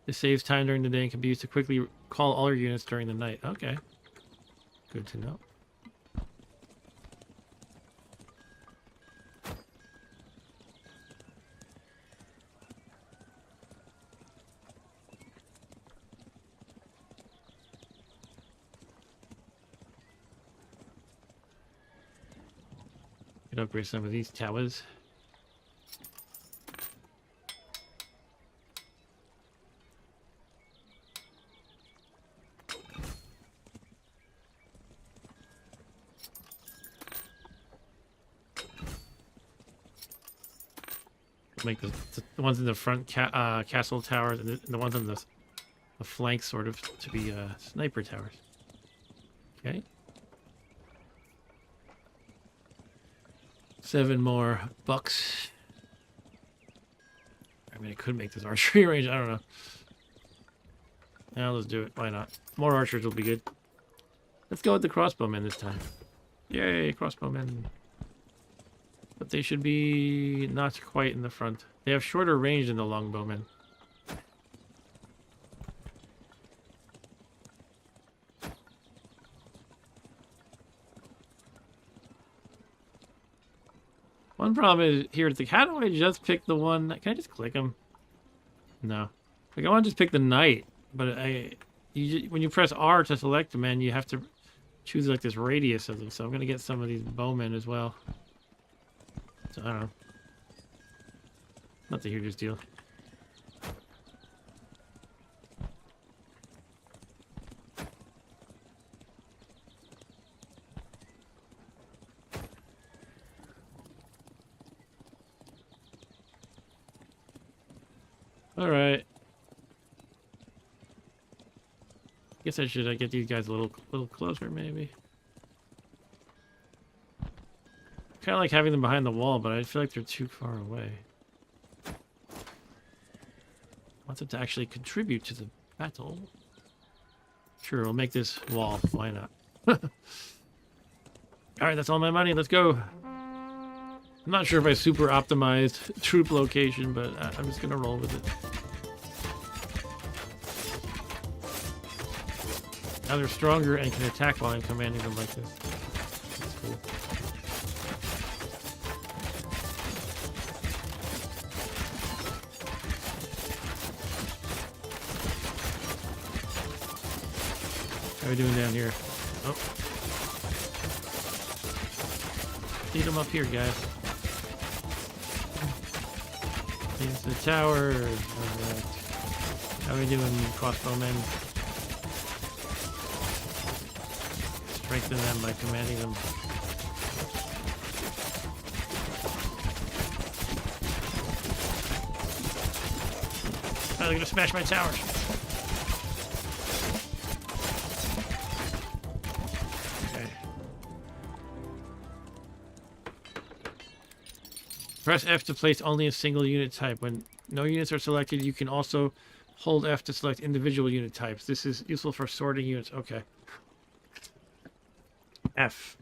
This saves time during the day and can be used to quickly call all your units during the night. Okay. Good to know. Can upgrade some of these towers. Make the ones in the front castle towers and the ones on the flanks sort of to be sniper towers. Okay. 7 more bucks. I mean, I could make this archery range. I don't know. Now let's do it. Why not? More archers will be good. Let's go with the crossbowmen this time. Yay, crossbowmen. But they should be not quite in the front. They have shorter range than the longbowmen. One problem is here. How do I just pick the one? Can I just click them? No. Like I want to just pick the knight, but when you press R to select them, man, you have to choose like this radius of them. So I'm gonna get some of these bowmen as well. So I don't know. Not the hugest deal. All right. Guess I should get these guys a little closer, maybe. Kind of like having them behind the wall, but I feel like they're too far away. I want them to actually contribute to the battle. Sure, we'll make this wall. Why not? Alright, that's all my money. Let's go. I'm not sure if I super optimized troop location, but I'm just going to roll with it. Now they're stronger and can attack while I'm commanding them like this. That's cool. How are we doing down here? Oh. Beat them up here, guys. Here's the tower. How are we doing, crossbowmen? Strengthen them by commanding them. Oh, they're gonna smash my towers. Press F to place only a single unit type. When no units are selected, you can also hold F to select individual unit types. This is useful for sorting units. Okay. F.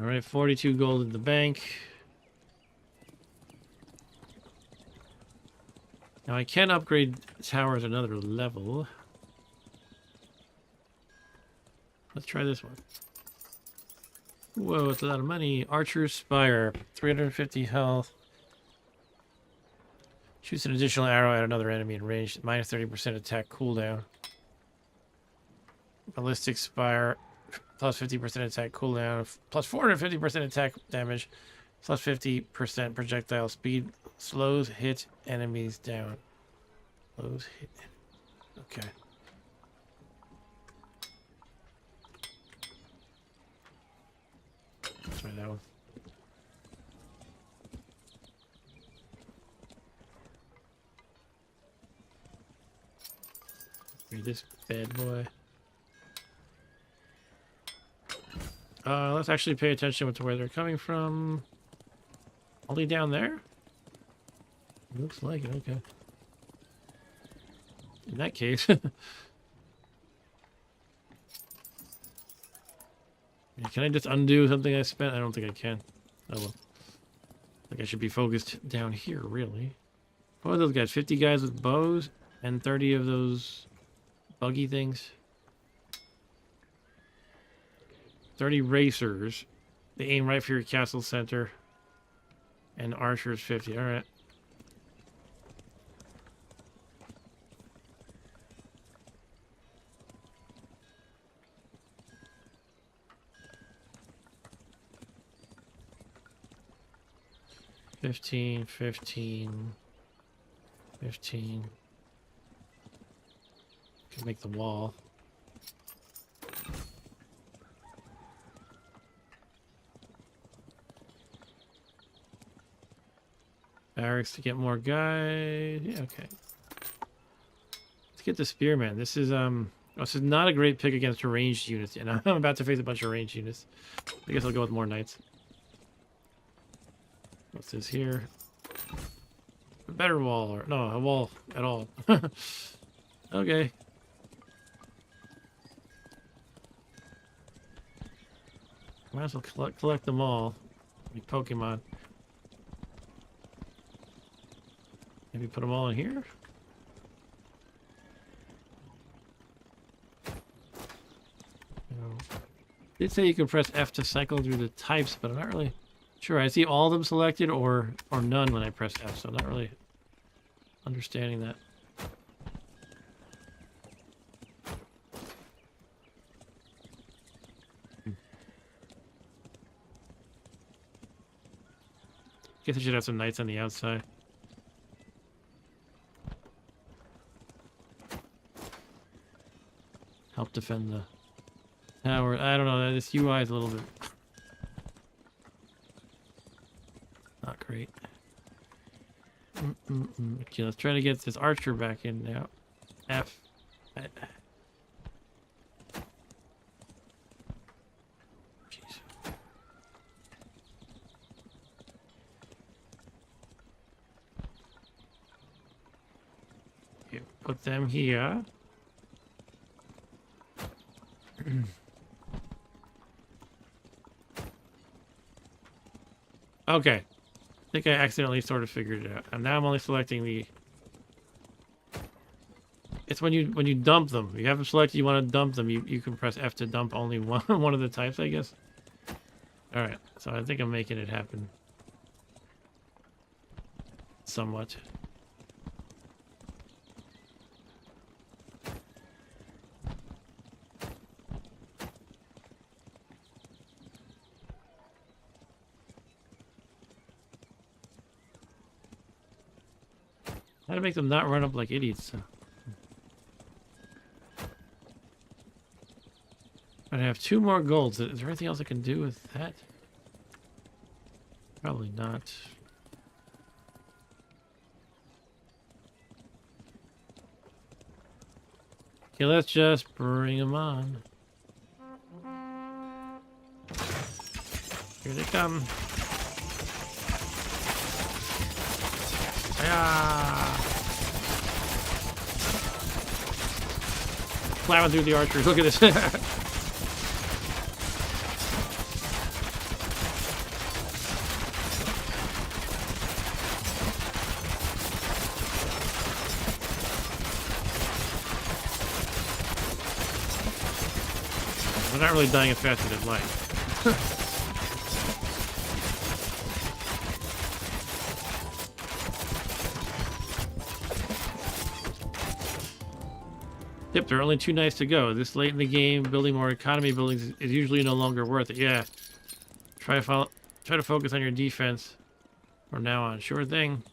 All right, 42 gold in the bank. Now I can upgrade towers another level. Let's try this one. Whoa, it's a lot of money. Archer's Spire, 350 health. Shoots an additional arrow at another enemy in range. Minus 30% attack cooldown. Ballistic Spire, plus 50% attack cooldown. Plus 450% attack damage. Plus 50% projectile speed. Slows hit enemies down. Slows hit. Okay. Let's try that one. Read this bad boy. Let's actually pay attention to where they're coming from. Only down there? Looks like it, okay. In that case. Can I just undo something I spent? I don't think I can. Oh well. I think I should be focused down here, really. What are those guys? 50 guys with bows and 30 of those buggy things. 30 racers. They aim right for your castle center. And archers 50. All right. Fifteen. 15. Can make the wall. Barracks to get more guys. Yeah, okay. Let's get the spearman. This is not a great pick against ranged units. And I'm about to face a bunch of ranged units. I guess I'll go with more knights. What's this here? A better wall, or no, a wall at all. Okay. Might as well collect them all. Like Pokemon. Maybe put them all in here? Did say you can press F to cycle through the types, but I'm not really sure. I see all of them selected or none when I press F, so I'm not really understanding that. Guess I should have some knights on the outside. Help defend the tower. I don't know. This UI is a little bit not great. Okay, let's try to get this archer back in now. F. Jeez. Okay, put them here. Okay. I think I accidentally sort of figured it out. And now I'm only selecting the... It's when you dump them. You have them selected, you want to dump them, you can press F to dump only one of the types, I guess. Alright, so I think I'm making it happen. Somewhat. How to make them not run up like idiots. I have 2 more golds. Is there anything else I can do with that? Probably not. Okay, let's just bring them on. Here they come. Plowing through the archers. Look at this. They're not really dying as fast as they'd like. Yep, there are only 2 nights to go. This late in the game, building more economy buildings is usually no longer worth it. Yeah. Try to focus on your defense from now on. Sure thing.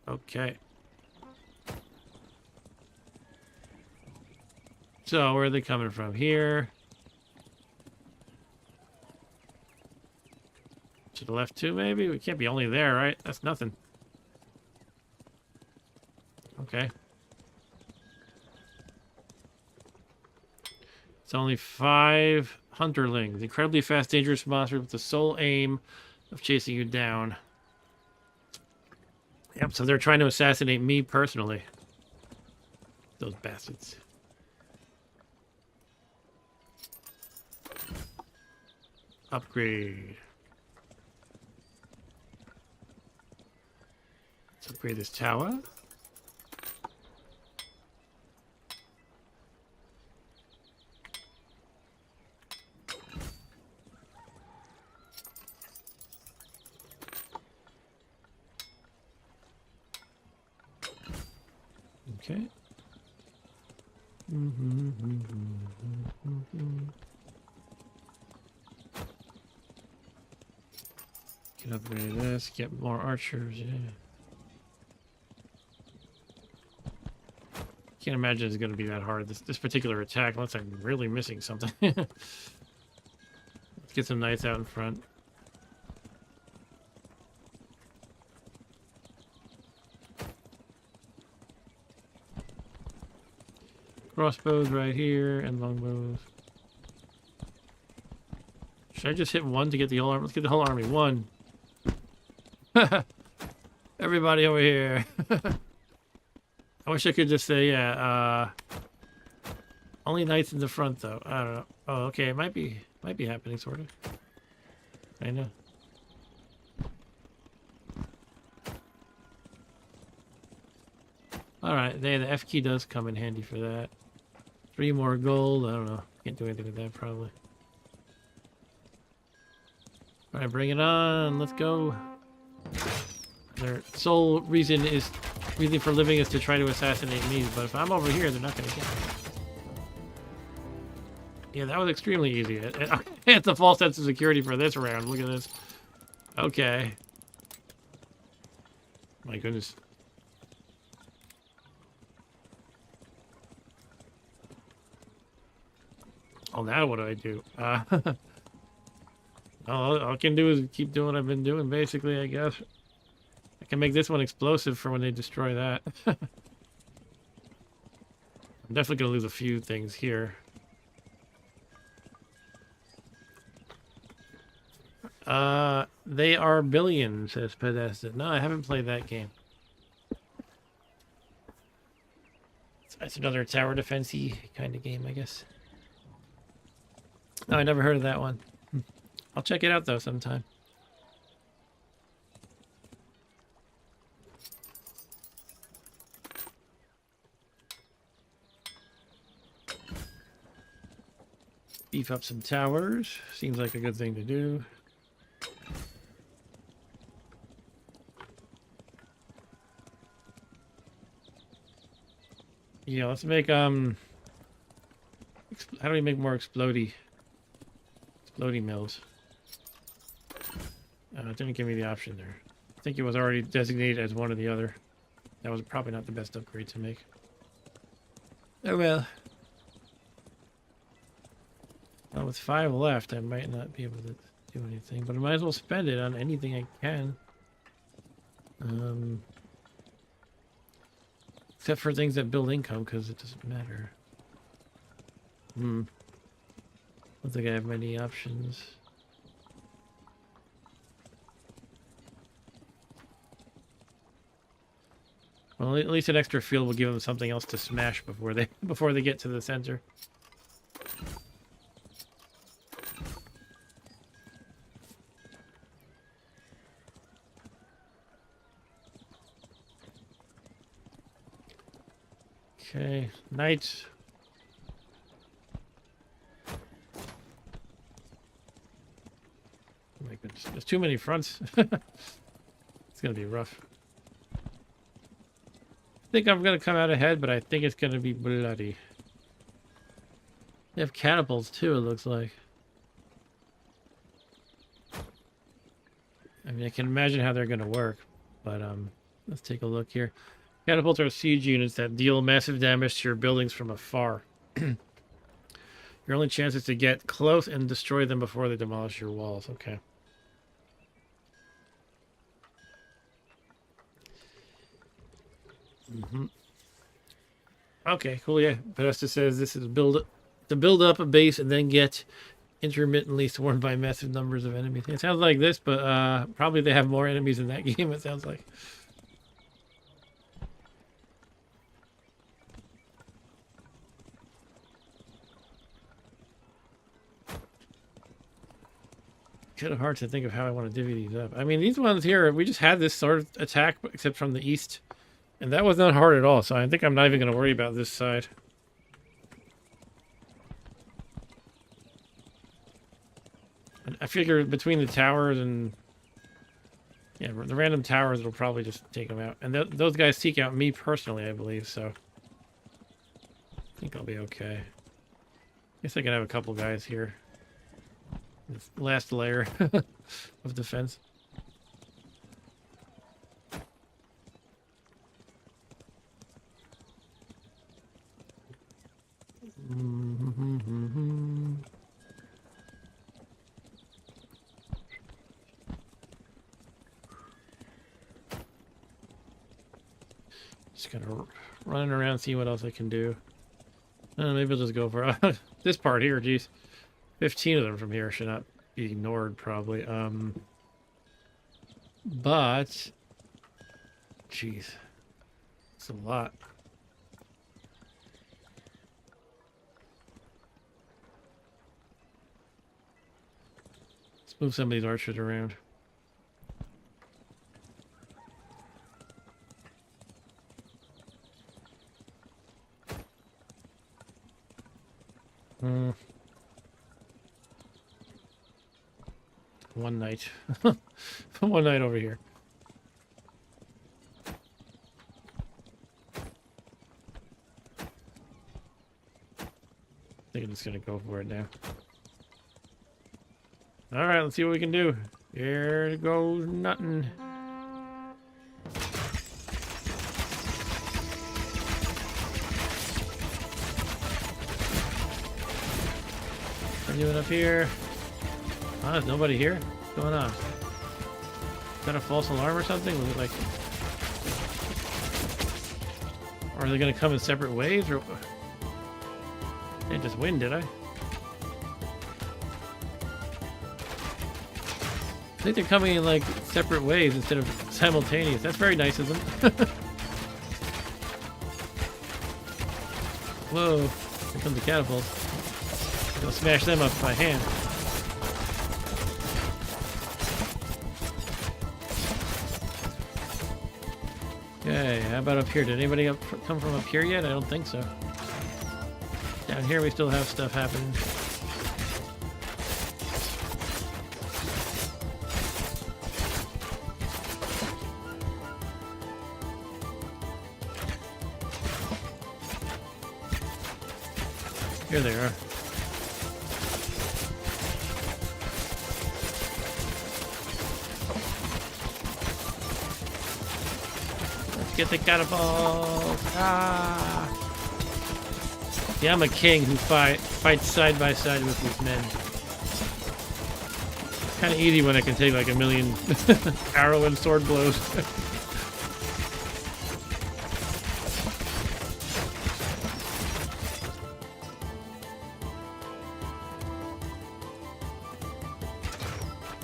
Okay. So, where are they coming from? Here. To the left too, maybe? We can't be only there, right? That's nothing. Okay. to only 5 hunterlings. Incredibly fast, dangerous monsters with the sole aim of chasing you down. Yep, so they're trying to assassinate me personally. Those bastards. Upgrade. Let's upgrade this tower. Okay. Can upgrade this, get more archers, yeah. Can't imagine it's going to be that hard, this particular attack, unless I'm really missing something. Let's get some knights out in front. Crossbows right here, and longbows. Should I just hit one to get the whole army? Let's get the whole army. One. Everybody over here. I wish I could just say, yeah, only knights in the front, though. I don't know. Oh, okay, it might be happening, sort of. I know. Alright, the F key does come in handy for that. 3 more gold. I don't know. Can't do anything with that, probably. Alright, bring it on. Let's go. Their sole reason for living is to try to assassinate me, but if I'm over here, they're not going to get me. Yeah, that was extremely easy. It's a false sense of security for this round. Look at this. Okay. My goodness. Oh, now what do I do? All I can do is keep doing what I've been doing, basically, I guess. I can make this one explosive for when they destroy that. I'm definitely going to lose a few things here. They are billions, says Pedestin. No, I haven't played that game. That's another tower defense-y kind of game, I guess. No, I never heard of that one. I'll check it out, though, sometime. Beef up some towers. Seems like a good thing to do. Yeah, let's make, how do we make more exploding mills? It didn't give me the option there. I think it was already designated as one or the other. That was probably not the best upgrade to make. Oh well. Well, with 5 left, I might not be able to do anything, but I might as well spend it on anything I can. Except for things that build income, because it doesn't matter. I don't think I have many options. Well, at least an extra field will give them something else to smash before they get to the center. Okay, knights. Oh my goodness, there's too many fronts. It's gonna be rough. I think I'm gonna come out ahead, but I think it's gonna be bloody. They have catapults too, it looks like. I mean, I can imagine how they're gonna work, but let's take a look here. Catapults are siege units that deal massive damage to your buildings from afar. Your only chance is to get close and destroy them before they demolish your walls. Okay. Okay, cool, yeah. Pedesta says this is build to build up a base and then get intermittently swarmed by massive numbers of enemies. It sounds like this, but probably they have more enemies in that game, it sounds like. Kind of hard to think of how I want to divvy these up. I mean, these ones here, we just had this sort of attack, except from the east. And that was not hard at all, so I think I'm not even going to worry about this side. And I figure between the towers and... yeah, the random towers, it'll probably just take them out. And those guys seek out me personally, I believe, so... I think I'll be okay. Guess I can have a couple guys here. This last layer of defense. Just kind of running around, see what else I can do. Maybe I'll just go for this part here. Geez, 15 of them from here should not be ignored, probably. But, jeez, it's a lot. Let's move some of these archers around. One night. One night over here. I think I'm just gonna go for it now. Alright, let's see what we can do. Here goes nothing. What are you doing up here? Oh, there's nobody here? What's going on? Is that a false alarm or something? Was it like... or are they going to come in separate waves? Or... I didn't just win, did I? I think they're coming in like separate waves instead of simultaneous. That's very nice of them. Whoa, here comes the catapults. I'll smash them up by hand. Okay, how about up here? Did anybody come from up here yet? I don't think so. Down here we still have stuff happening. Here they are. Let's get the catapult. Ah! Yeah, I'm a king who fights side by side with these men. Kind of easy when I can take like a million arrow and sword blows.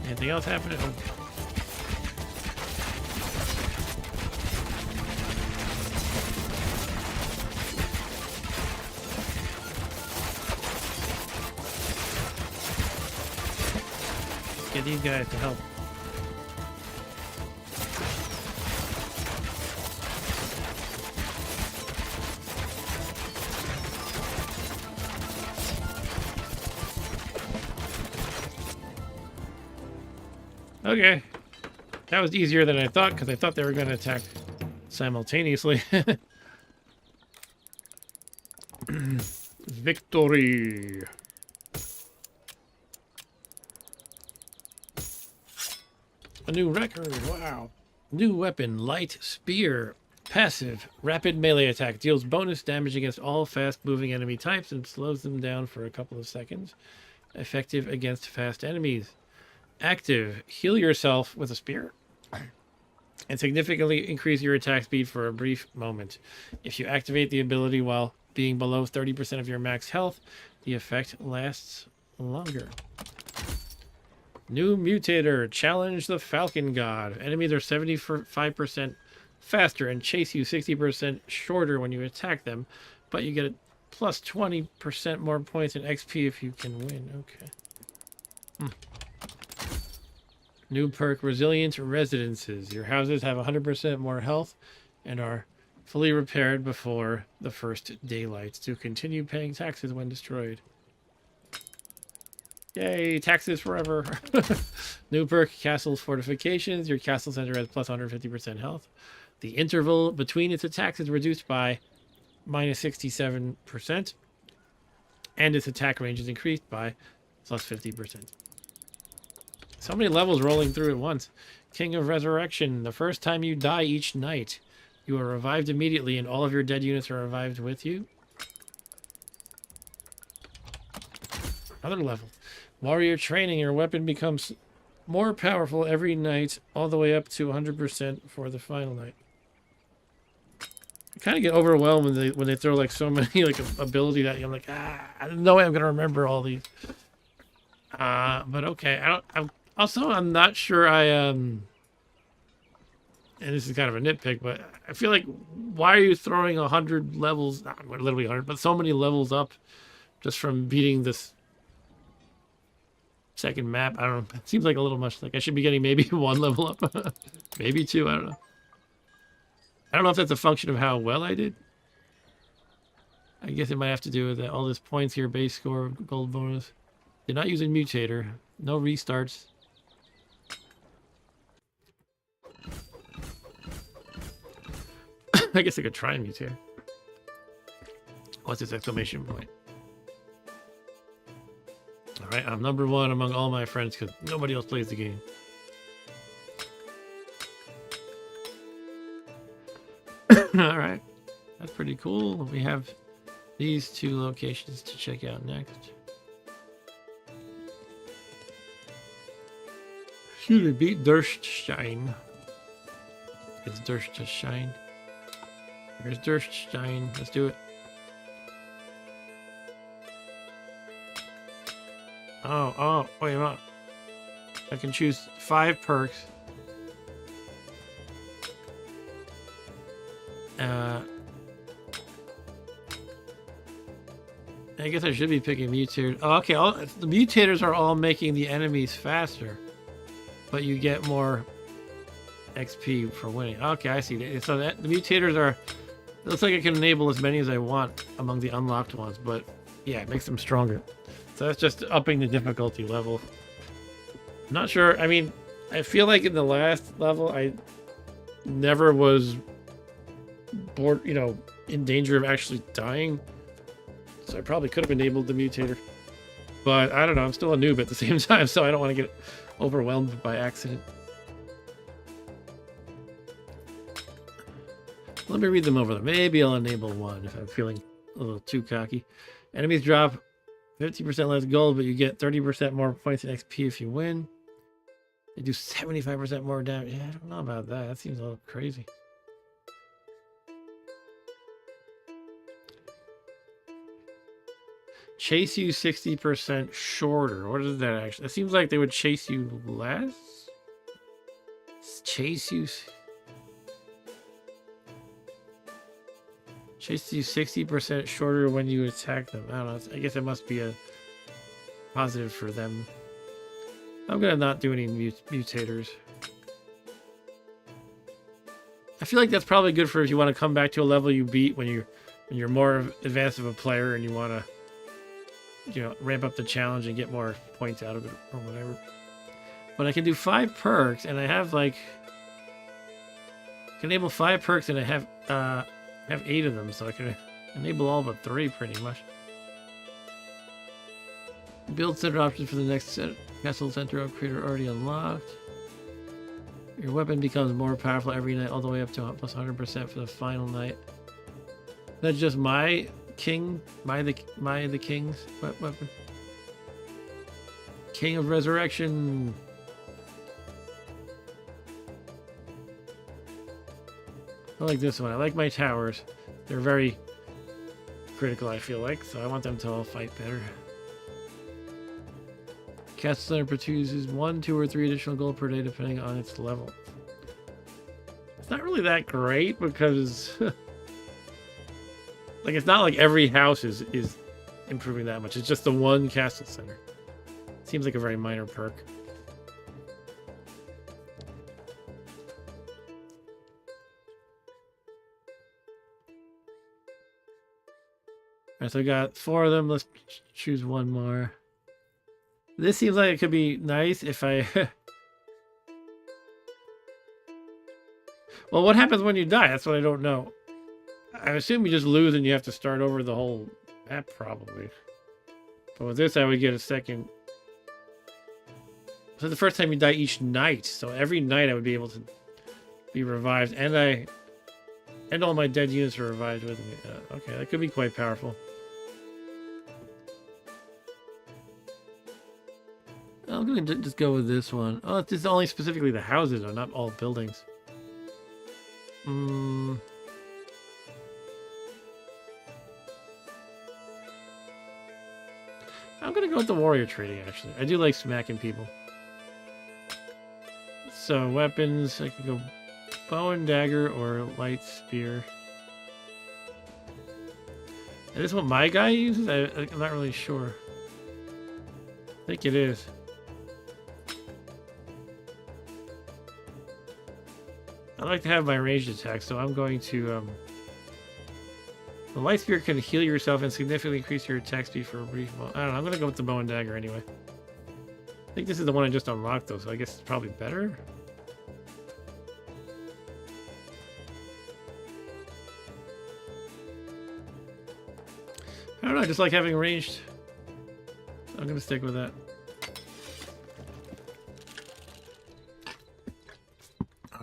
Anything else happening? Oh. Get these guys to help. Okay, that was easier than I thought because I thought they were going to attack simultaneously. Victory! A new record, wow. New weapon, light spear. Passive, rapid melee attack. Deals bonus damage against all fast-moving enemy types and slows them down for a couple of seconds. Effective against fast enemies. Active, heal yourself with a spear and significantly increase your attack speed for a brief moment. If you activate the ability while being below 30% of your max health, The effect lasts longer. New mutator. Challenge the Falcon God. Enemies are 75% faster and chase you 60% shorter when you attack them, but you get a plus 20% more points in XP if you can win. Okay. New perk. Resilient Residences. Your houses have 100% more health and are fully repaired before the first daylight to continue paying taxes when destroyed. Yay, taxes forever. New perk, Castle's Fortifications. Your castle center has plus 150% health. The interval between its attacks is reduced by minus 67%. And its attack range is increased by plus 50%. So many levels rolling through at once. King of Resurrection. The first time you die each night, you are revived immediately and all of your dead units are revived with you. Another level. Warrior Training. Your weapon becomes more powerful every night, all the way up to 100% for the final night. I kind of get overwhelmed when they throw like so many like abilities at you. I'm like, no way I'm gonna remember all these. But okay. I'm not sure and this is kind of a nitpick, but I feel like, why are you throwing 100 levels, not literally 100, but so many levels up just from beating this second map? I don't know. It seems like a little much. Like I should be getting maybe 1 level up, maybe 2. I don't know. I don't know if that's a function of how well I did. I guess it might have to do with that. All this points here, base score, gold bonus. Did not use a mutator. No restarts. I guess I could try and mutate. What's this exclamation point? Alright, I'm number 1 among all my friends because nobody else plays the game. Alright, that's pretty cool. We have these 2 locations to check out next. Should we beat Durststein? It's Durststein. Here's Durststein. Let's do it. Oh, wait a minute. I can choose 5 perks. I guess I should be picking mutators. Oh, okay, the mutators are all making the enemies faster, but you get more XP for winning. Okay, I see. So the mutators are... It looks like I can enable as many as I want among the unlocked ones, but yeah, it makes them stronger. So that's just upping the difficulty level. I'm not sure. I mean, I feel like in the last level, I never was bored, in danger of actually dying. So I probably could have enabled the mutator. But I don't know. I'm still a noob at the same time, so I don't want to get overwhelmed by accident. Let me read them over. Maybe I'll enable one if I'm feeling a little too cocky. Enemies drop 50% less gold, but you get 30% more points in XP if you win. They do 75% more damage. Yeah, I don't know about that. That seems a little crazy. Chase you 60% shorter. What is that actually? It seems like they would chase you less. Chase you 60% shorter when you attack them. I don't know. I guess it must be a positive for them. I'm gonna not do any mutators. I feel like that's probably good for if you want to come back to a level you beat when you're more advanced of a player and you want to, ramp up the challenge and get more points out of it or whatever. But I can do 5 perks, and I have I can enable 5 perks, and I have 8 of them, so I can enable all but 3 pretty much. Build center options for the next castle center upgrade are already unlocked. Your weapon becomes more powerful every night, all the way up to plus 100% for the final night. That's just my king, the king's weapon. King of Resurrection. I like this one. I like my towers. They're very critical, I feel like, so I want them to all fight better. Castle Center produces 1, 2, or 3 additional gold per day depending on its level. It's not really that great because like it's not like every house is improving that much. It's just the one Castle Center. Seems like a very minor perk. Alright, so I got 4 of them. Let's choose one more. This seems like it could be nice if I... Well, what happens when you die? That's what I don't know. I assume you just lose and you have to start over the whole map, probably. But with this, I would get a second... So the first time you die each night. So every night I would be able to be revived. And all my dead units are revived with me. Okay, that could be quite powerful. I'm going to just go with this one. Oh, it's only specifically the houses, though, not all buildings. I'm going to go with the warrior trading, actually. I do like smacking people. So, weapons, I can go bow and dagger or light spear. Is this what my guy uses? I'm not really sure. I think it is. I like to have my ranged attack, so I'm going to... The light spear can heal yourself and significantly increase your attack speed for a brief moment. I don't know, I'm going to go with the bow and dagger anyway. I think this is the one I just unlocked, though, so I guess it's probably better. I don't know, I just like having ranged. I'm going to stick with that.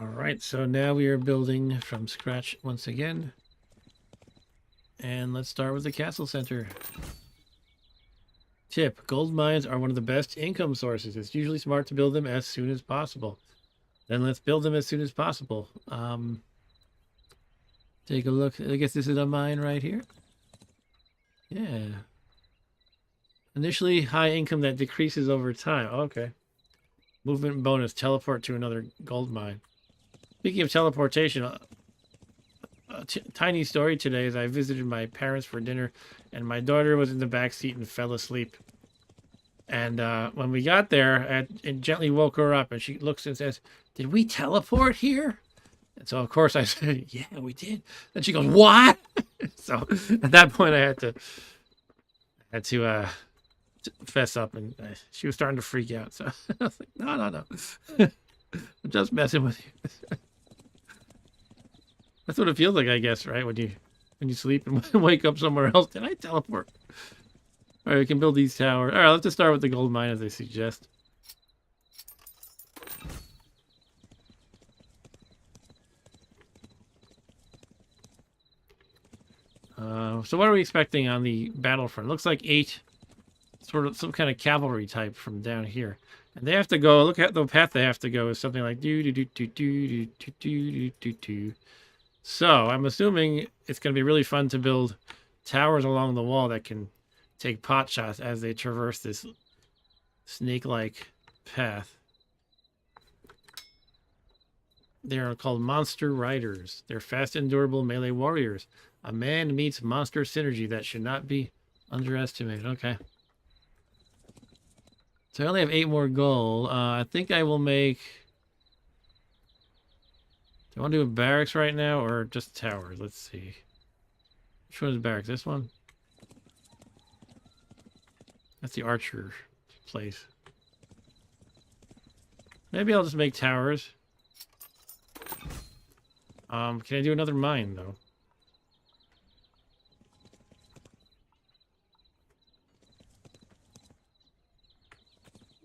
Alright, so now we are building from scratch once again. And let's start with the castle center. Tip: gold mines are one of the best income sources. It's usually smart to build them as soon as possible. Then let's build them as soon as possible. Take a look. I guess this is a mine right here. Yeah. Initially high income that decreases over time. Okay. Movement bonus. Teleport to another gold mine. Speaking of teleportation, a tiny story today is I visited my parents for dinner, and my daughter was in the back seat and fell asleep. And when we got there, I gently woke her up, and she looks and says, "Did we teleport here?" And so, of course, I said, "Yeah, we did." And she goes, "What?" So at that point, I had to fess up, and she was starting to freak out. So I was like, "No. I'm just messing with you." That's what it feels like, I guess, right? When you sleep and wake up somewhere else. Did I teleport? All right, we can build these towers. All right, let's just start with the gold mine as they suggest. So what are we expecting on the battlefront? Looks like 8, sort of some kind of cavalry type from down here. And they have to go, look at the path they have to go is something like do. So I'm assuming it's going to be really fun to build towers along the wall that can take pot shots as they traverse this snake-like path. They are called monster riders. They're fast and durable melee warriors. A man meets monster synergy that should not be underestimated. Okay. So I only have 8 more gold. I think I will make... Do I want to do a barracks right now or just towers? Let's see. Which one is barracks? This one? That's the archer place. Maybe I'll just make towers. Can I do another mine, though?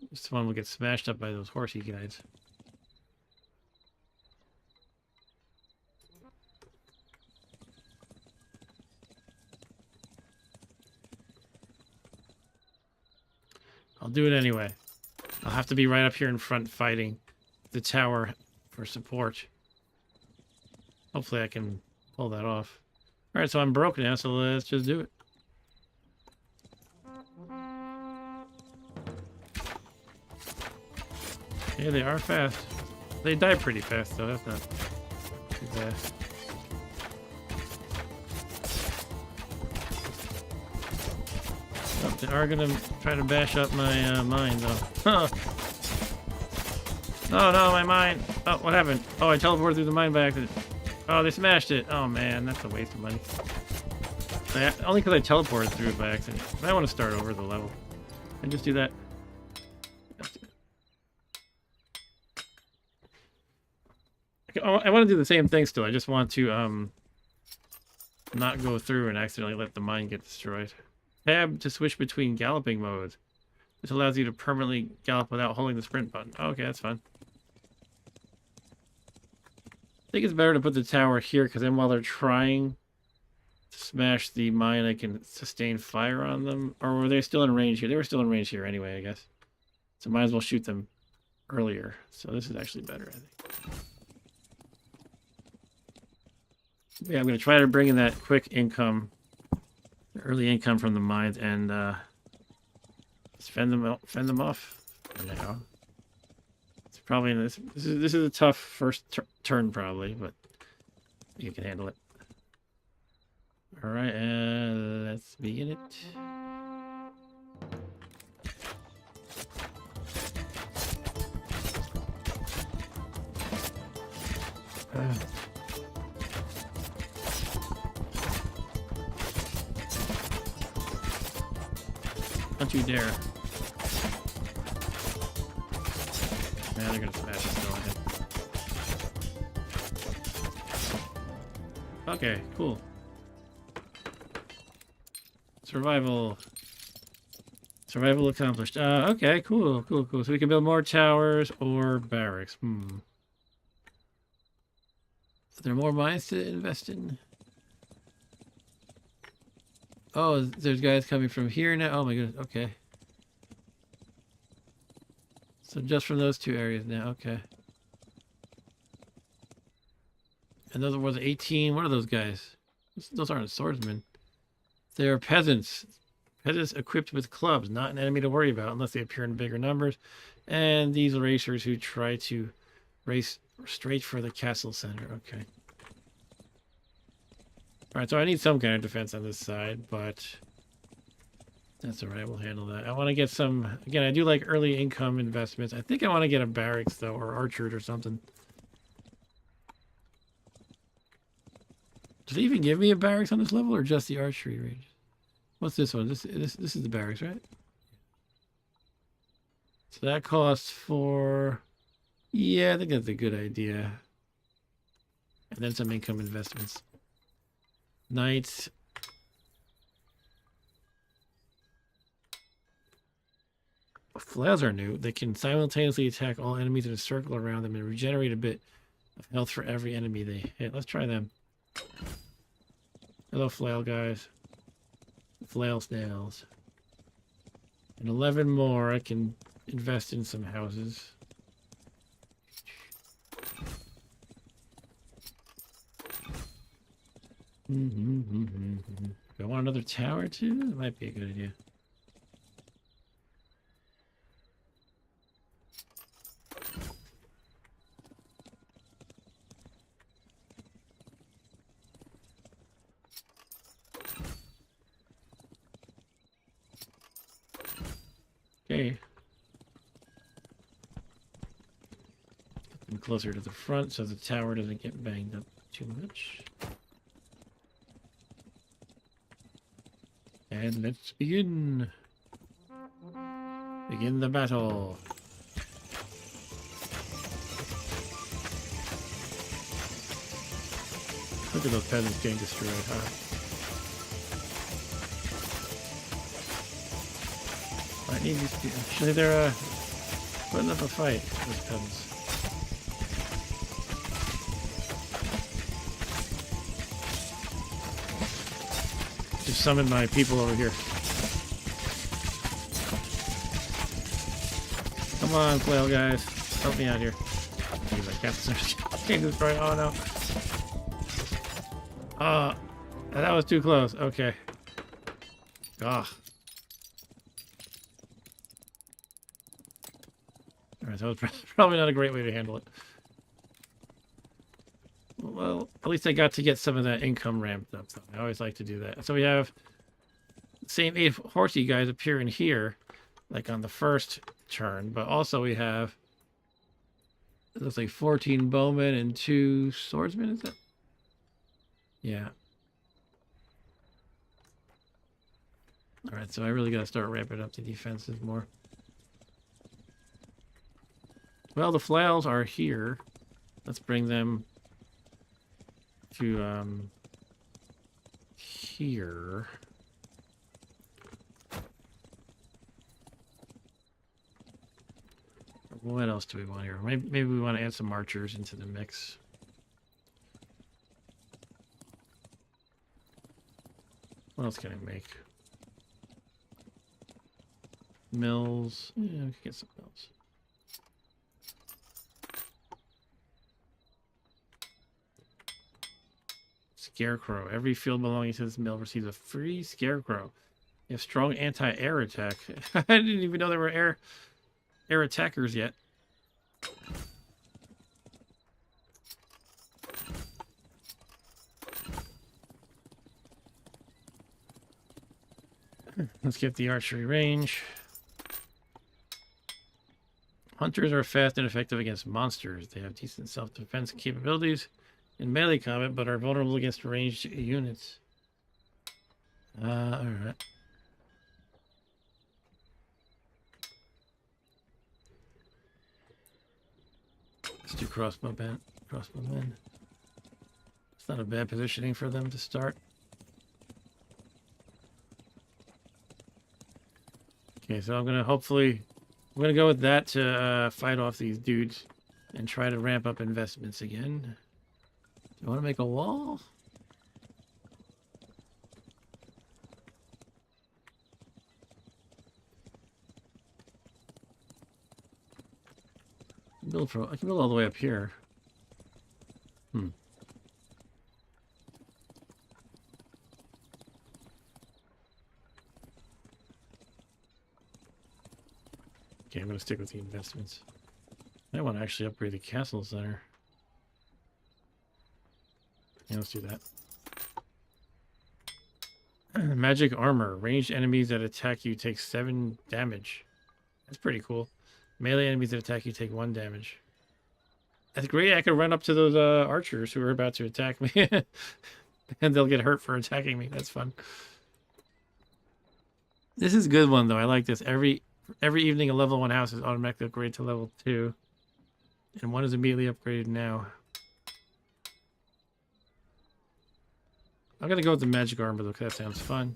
This one will get smashed up by those horsey guys. I'll do it anyway. I'll have to be right up here in front fighting the tower for support. Hopefully I can pull that off. Alright, so I'm broke now, so let's just do it. Yeah, they are fast. They die pretty fast, though. That's not too bad. Oh, they are gonna try to bash up my mine, though. Huh. Oh no, my mine! Oh, what happened? Oh, I teleported through the mine by accident. Oh, they smashed it. Oh man, that's a waste of money. Only because I teleported through it by accident. I want to start over the level and just do that. I want to do the same thing still. I just want to not go through and accidentally let the mine get destroyed. Tab to switch between galloping modes. This allows you to permanently gallop without holding the sprint button. Oh, okay, that's fine. I think it's better to put the tower here because then while they're trying to smash the mine, I can sustain fire on them. Or were they still in range here? They were still in range here anyway, I guess. So might as well shoot them earlier. So this is actually better, I think. Yeah, I'm going to try to bring in that quick income, early income from the mines, and fend them off for now. It's probably this is a tough first turn probably, but you can handle it. All right, let's begin it. Don't you dare. Man, they're gonna smash us still, I think. Okay, cool. Survival accomplished. Okay, cool. So we can build more towers or barracks. Are there more mines to invest in? Oh, there's guys coming from here now. Oh my goodness. Okay. So just from those two areas now. Okay. And those were the 18. What are those guys? Those aren't swordsmen. They're peasants. Peasants equipped with clubs. Not an enemy to worry about unless they appear in bigger numbers. And these racers who try to race straight for the castle center. Okay. Alright, so I need some kind of defense on this side, but that's alright, we'll handle that. I want to get some, again, I do like early income investments. I think I want to get a barracks, though, or orchard or something. Does it even give me a barracks on this level, or just the archery range? What's this one? This is the barracks, right? So that costs for... Yeah, I think that's a good idea. And then some income investments. Knights. Flails are new. They can simultaneously attack all enemies in a circle around them and regenerate a bit of health for every enemy they hit. Let's try them. Hello, flail guys. Flail snails. And 11 more. I can invest in some houses. Do I want another tower too? That might be a good idea. Okay. Get closer to the front so the tower doesn't get banged up too much. And let's begin. Begin the battle. Look at those peasants getting destroyed, huh? I need these people. Actually, they're putting up a fight, those peasants. Just summon my people over here. Come on, flail guys. Help me out here. Use my captain. Can't destroy. Oh no. That was too close. Okay. Ugh. Alright, Right, that was probably not a great way to handle it. Well, at least I got to get some of that income ramped up, though. I always like to do that. So we have the same 8 horsey guys appearing here, like on the first turn, but also we have, it looks like 14 bowmen and 2 swordsmen, is it? Yeah. All right, so I really got to start ramping up the defenses more. Well, the flails are here. Let's bring them to here. What else do we want here? Maybe we want to add some archers into the mix. What else can I make? Mills. Yeah, we can get some mills. Scarecrow. Every field belonging to this mill receives a free scarecrow. You have strong anti-air attack. I didn't even know there were air attackers yet. Let's get the archery range. Hunters are fast and effective against monsters. They have decent self-defense capabilities in melee combat, but are vulnerable against ranged units. Alright. Let's do crossbowmen. It's not a bad positioning for them to start. Okay, so I'm gonna go with that to fight off these dudes and try to ramp up investments again. Do you want to make a wall? I can build all the way up here. Okay, I'm going to stick with the investments. I want to actually upgrade the castle center. Yeah, let's do that. Magic armor. Ranged enemies that attack you take 7 damage. That's pretty cool. Melee enemies that attack you take 1 damage. That's great. I could run up to those archers who are about to attack me. And they'll get hurt for attacking me. That's fun. This is a good one, though. I like this. Every evening, a level 1 house is automatically upgraded to level 2. And 1 is immediately upgraded now. I'm going to go with the magic armor, though, because that sounds fun.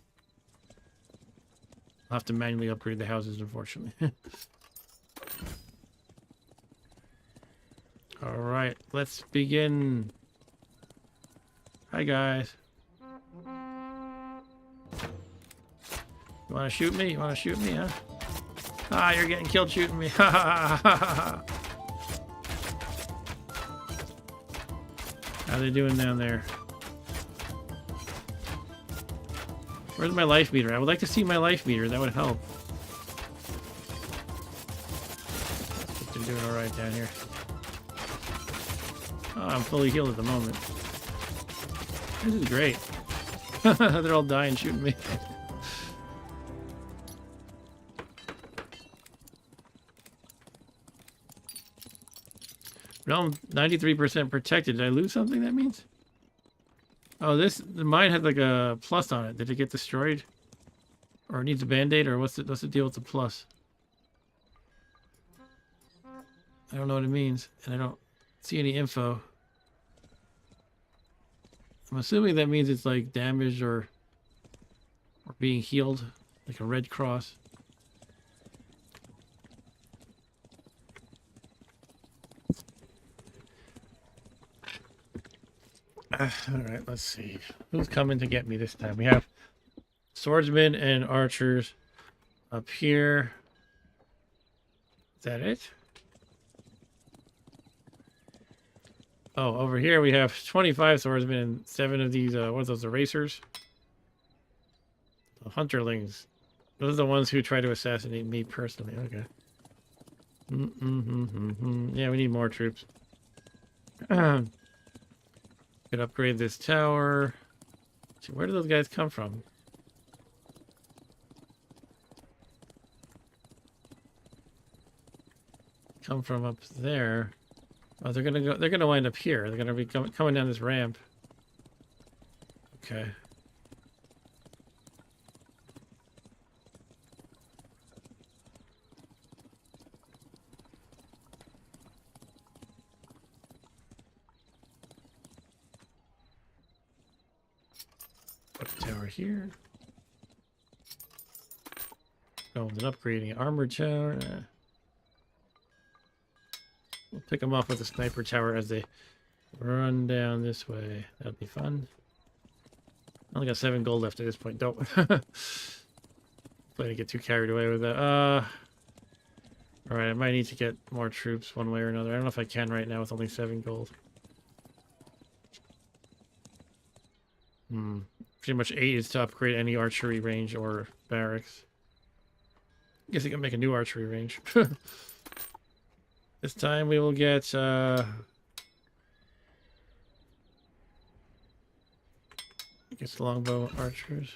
I'll have to manually upgrade the houses, unfortunately. Alright, let's begin. Hi, guys. You want to shoot me? You want to shoot me, huh? Ah, you're getting killed shooting me. Ha ha ha ha. How they doing down there? Where's my life meter? I would like to see my life meter. That would help. They're doing all right down here. Oh, I'm fully healed at the moment. This is great. They're all dying shooting me. Realm 93% protected. Did I lose something, that means? Oh, mine had like a plus on it. Did it get destroyed? Or it needs a band-aid? Or what's the deal with the plus? I don't know what it means. And I don't see any info. I'm assuming that means it's like damaged or being healed. Like a red cross. Alright, let's see. Who's coming to get me this time? We have swordsmen and archers up here. Is that it? Oh, over here we have 25 swordsmen and 7 of these, what are those, erasers? The hunterlings. Those are the ones who try to assassinate me personally. Okay. Yeah, we need more troops. Could upgrade this tower. Where do those guys come from? Come from up there. Oh, they're gonna go. They're gonna wind up here. They're gonna be coming down this ramp. Okay. Put a tower here. Go with an upgrading armor tower. We'll pick them off with a sniper tower as they run down this way. That'll be fun. I only got 7 gold left at this point. Don't plan to get too carried away with that. Alright, I might need to get more troops one way or another. I don't know if I can right now with only 7 gold. Pretty much 8 is to upgrade any archery range or barracks. Guess I can make a new archery range. This time we will get I guess longbow archers.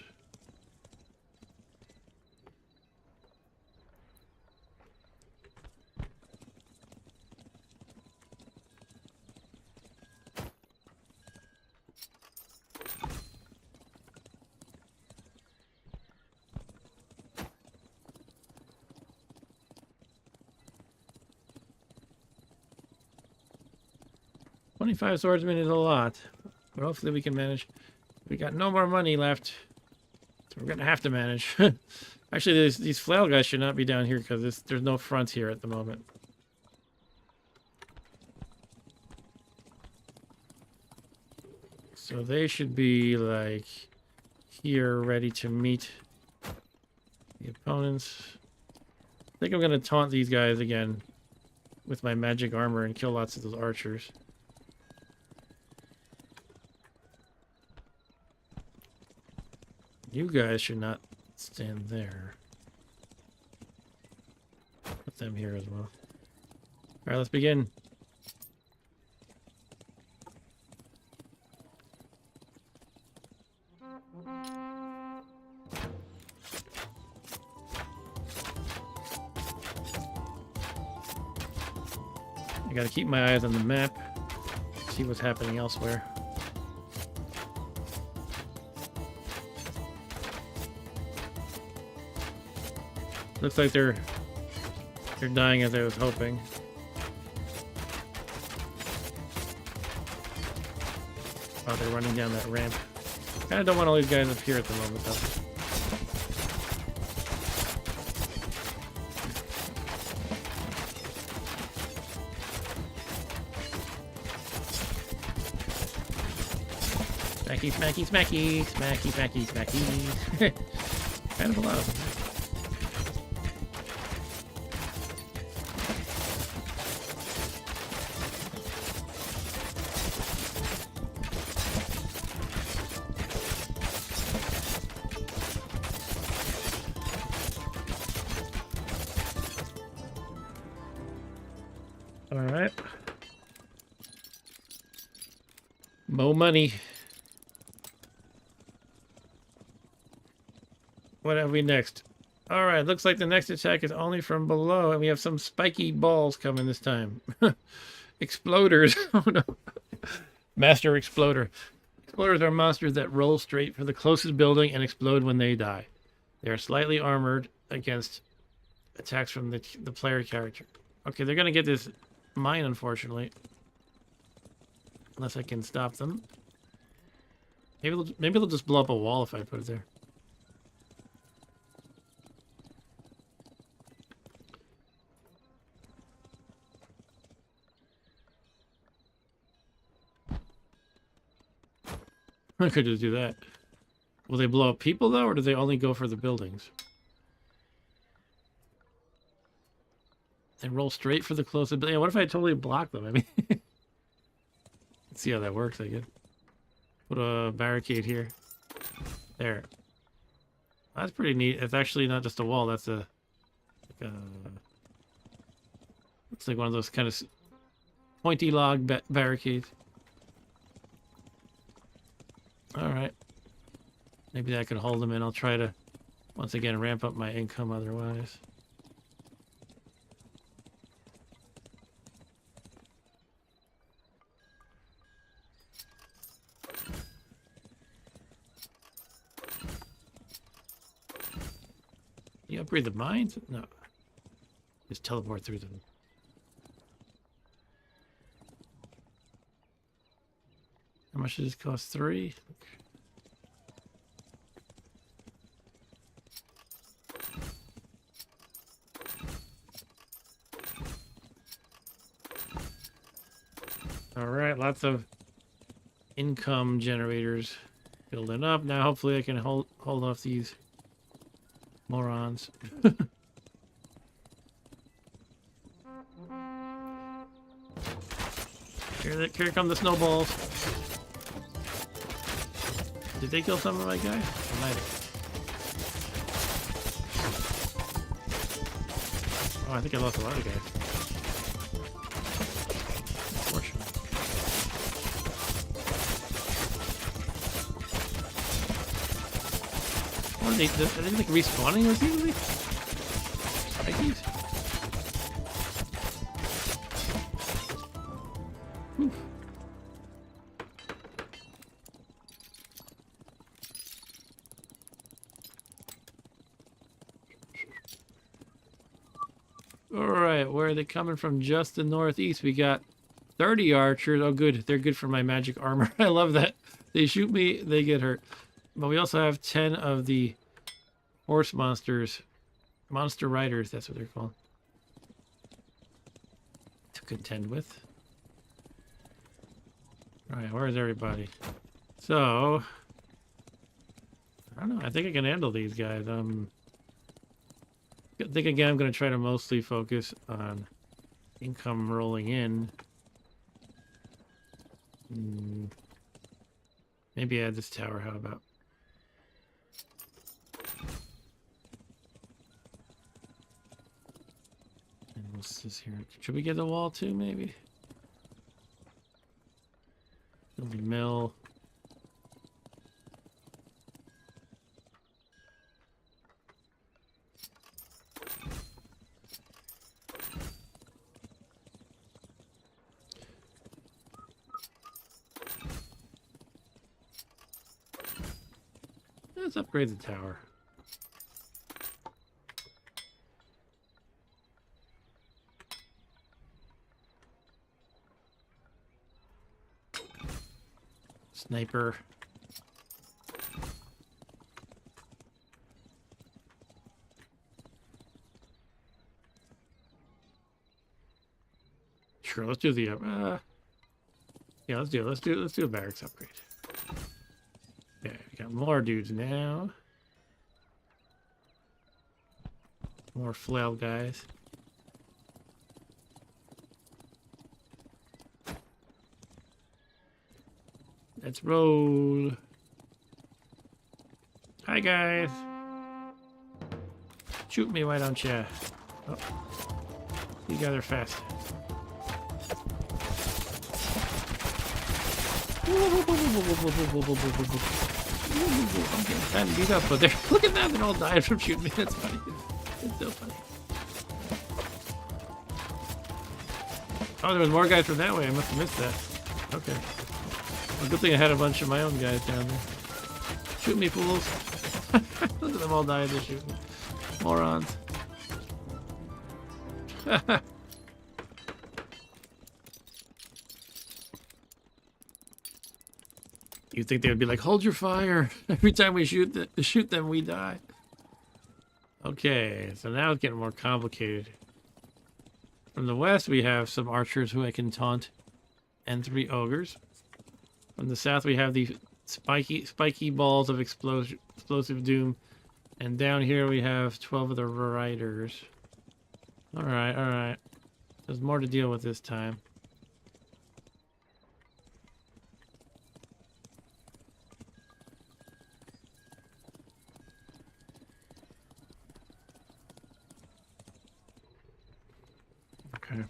$25 swordsmen is a lot, but hopefully we can manage. We got no more money left, so we're gonna have to manage. Actually, these flail guys should not be down here because there's no front here at the moment. So they should be like here, ready to meet the opponents. I think I'm gonna taunt these guys again with my magic armor and kill lots of those archers. You guys should not stand there. Put them here as well. Alright, let's begin. I gotta keep my eyes on the map, see what's happening elsewhere. Looks like they're dying as I was hoping. Oh, they're running down that ramp. Kinda don't want all these guys up here at the moment, though. Smacky, smacky, smacky, smacky, smacky, smacky. Kind of a lot of them. All right. Mo money. What have we next? All right, looks like the next attack is only from below, and we have some spiky balls coming this time. Exploders. Oh no. Master Exploder. Exploders are monsters that roll straight for the closest building and explode when they die. They are slightly armored against attacks from the player character. Okay, they're gonna get this mine, unfortunately. Unless I can stop them. Maybe they'll just blow up a wall if I put it there. I could just do that. Will they blow up people, though, or do they only go for the buildings? They roll straight for the closest building. Yeah, what if I totally block them? I mean, let's see how that works, I guess. Put a barricade here. There. That's pretty neat. It's actually not just a wall. That's a... Looks like one of those kind of pointy log barricades. Alright. Maybe that could hold them in. I'll try to, once again, ramp up my income otherwise. You upgrade the mines? No. Just teleport through them. How much does this cost? 3? Alright, lots of income generators building up. Now hopefully I can hold off these morons. Here come the snowballs. Did they kill some of my guys? Or might have. Oh, I think I lost a lot of guys. Unfortunately. What are they like respawning repeatedly? Spikies? Oof. Alright, where are they coming from? Just the northeast. We got 30 archers. Oh, good. They're good for my magic armor. I love that. They shoot me, they get hurt. But we also have 10 of the horse monsters. Monster riders, that's what they're called. To contend with. Alright, where is everybody? So, I don't know. I think I can handle these guys. I think again I'm going to try to mostly focus on income rolling in. Maybe add this tower, how about? And what's this here? Should we get the wall too, maybe? Build a mill. Let's upgrade the tower. Sniper. Sure, let's do the yeah, let's do a barracks upgrade. Okay, we got more dudes now. More flail guys. Let's roll. Hi guys. Shoot me, why don't you? Oh. You guys are fast. I'm getting kind of beat up, but they're look at that, they're all dying from shooting me. That's funny. It's so funny. Oh, there was more guys from that way. I must have missed that. Okay. Well, good thing I had a bunch of my own guys down there. Shoot me, fools. Look at them all dying to shoot me. Morons. You'd think they would be like, hold your fire. Every time we shoot them, we die. Okay, so now it's getting more complicated. From the west, we have some archers who I can taunt, and 3 ogres. From the south, we have the spiky balls of explosive doom, and down here we have 12 of the riders. All right, all right. There's more to deal with this time. Okay.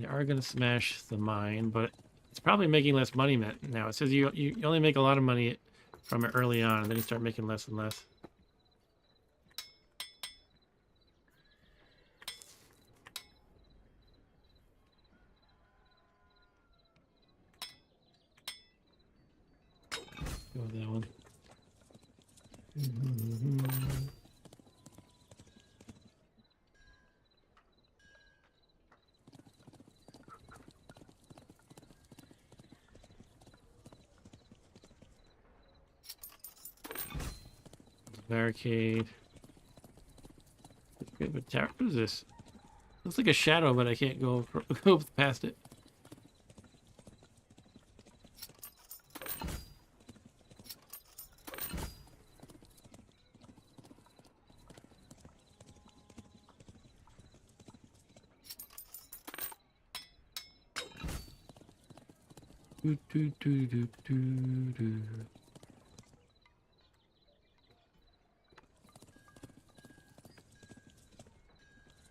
are going to smash the mine, but it's probably making less money now. It says you only make a lot of money from it early on, and then you start making less and less. Go with that one. Barricade. What is this? Looks like a shadow, but I can't go past it.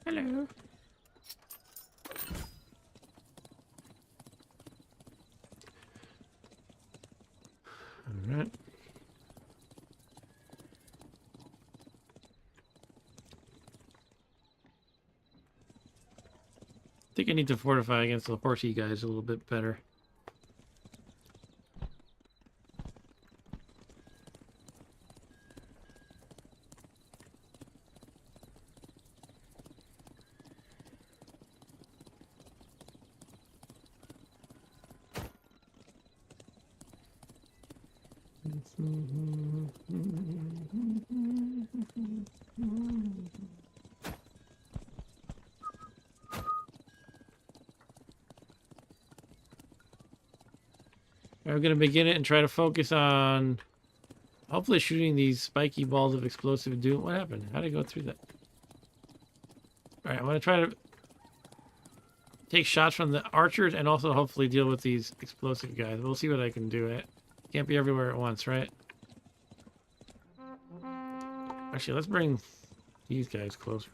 Hello. All right. I think I need to fortify against the horsey guys a little bit better. I'm going to begin it and try to focus on hopefully shooting these spiky balls of explosive doom. What happened? How did I go through that? Alright, I'm going to try to take shots from the archers and also hopefully deal with these explosive guys. We'll see what I can do. It can't be everywhere at once, right? Actually, let's bring these guys closer.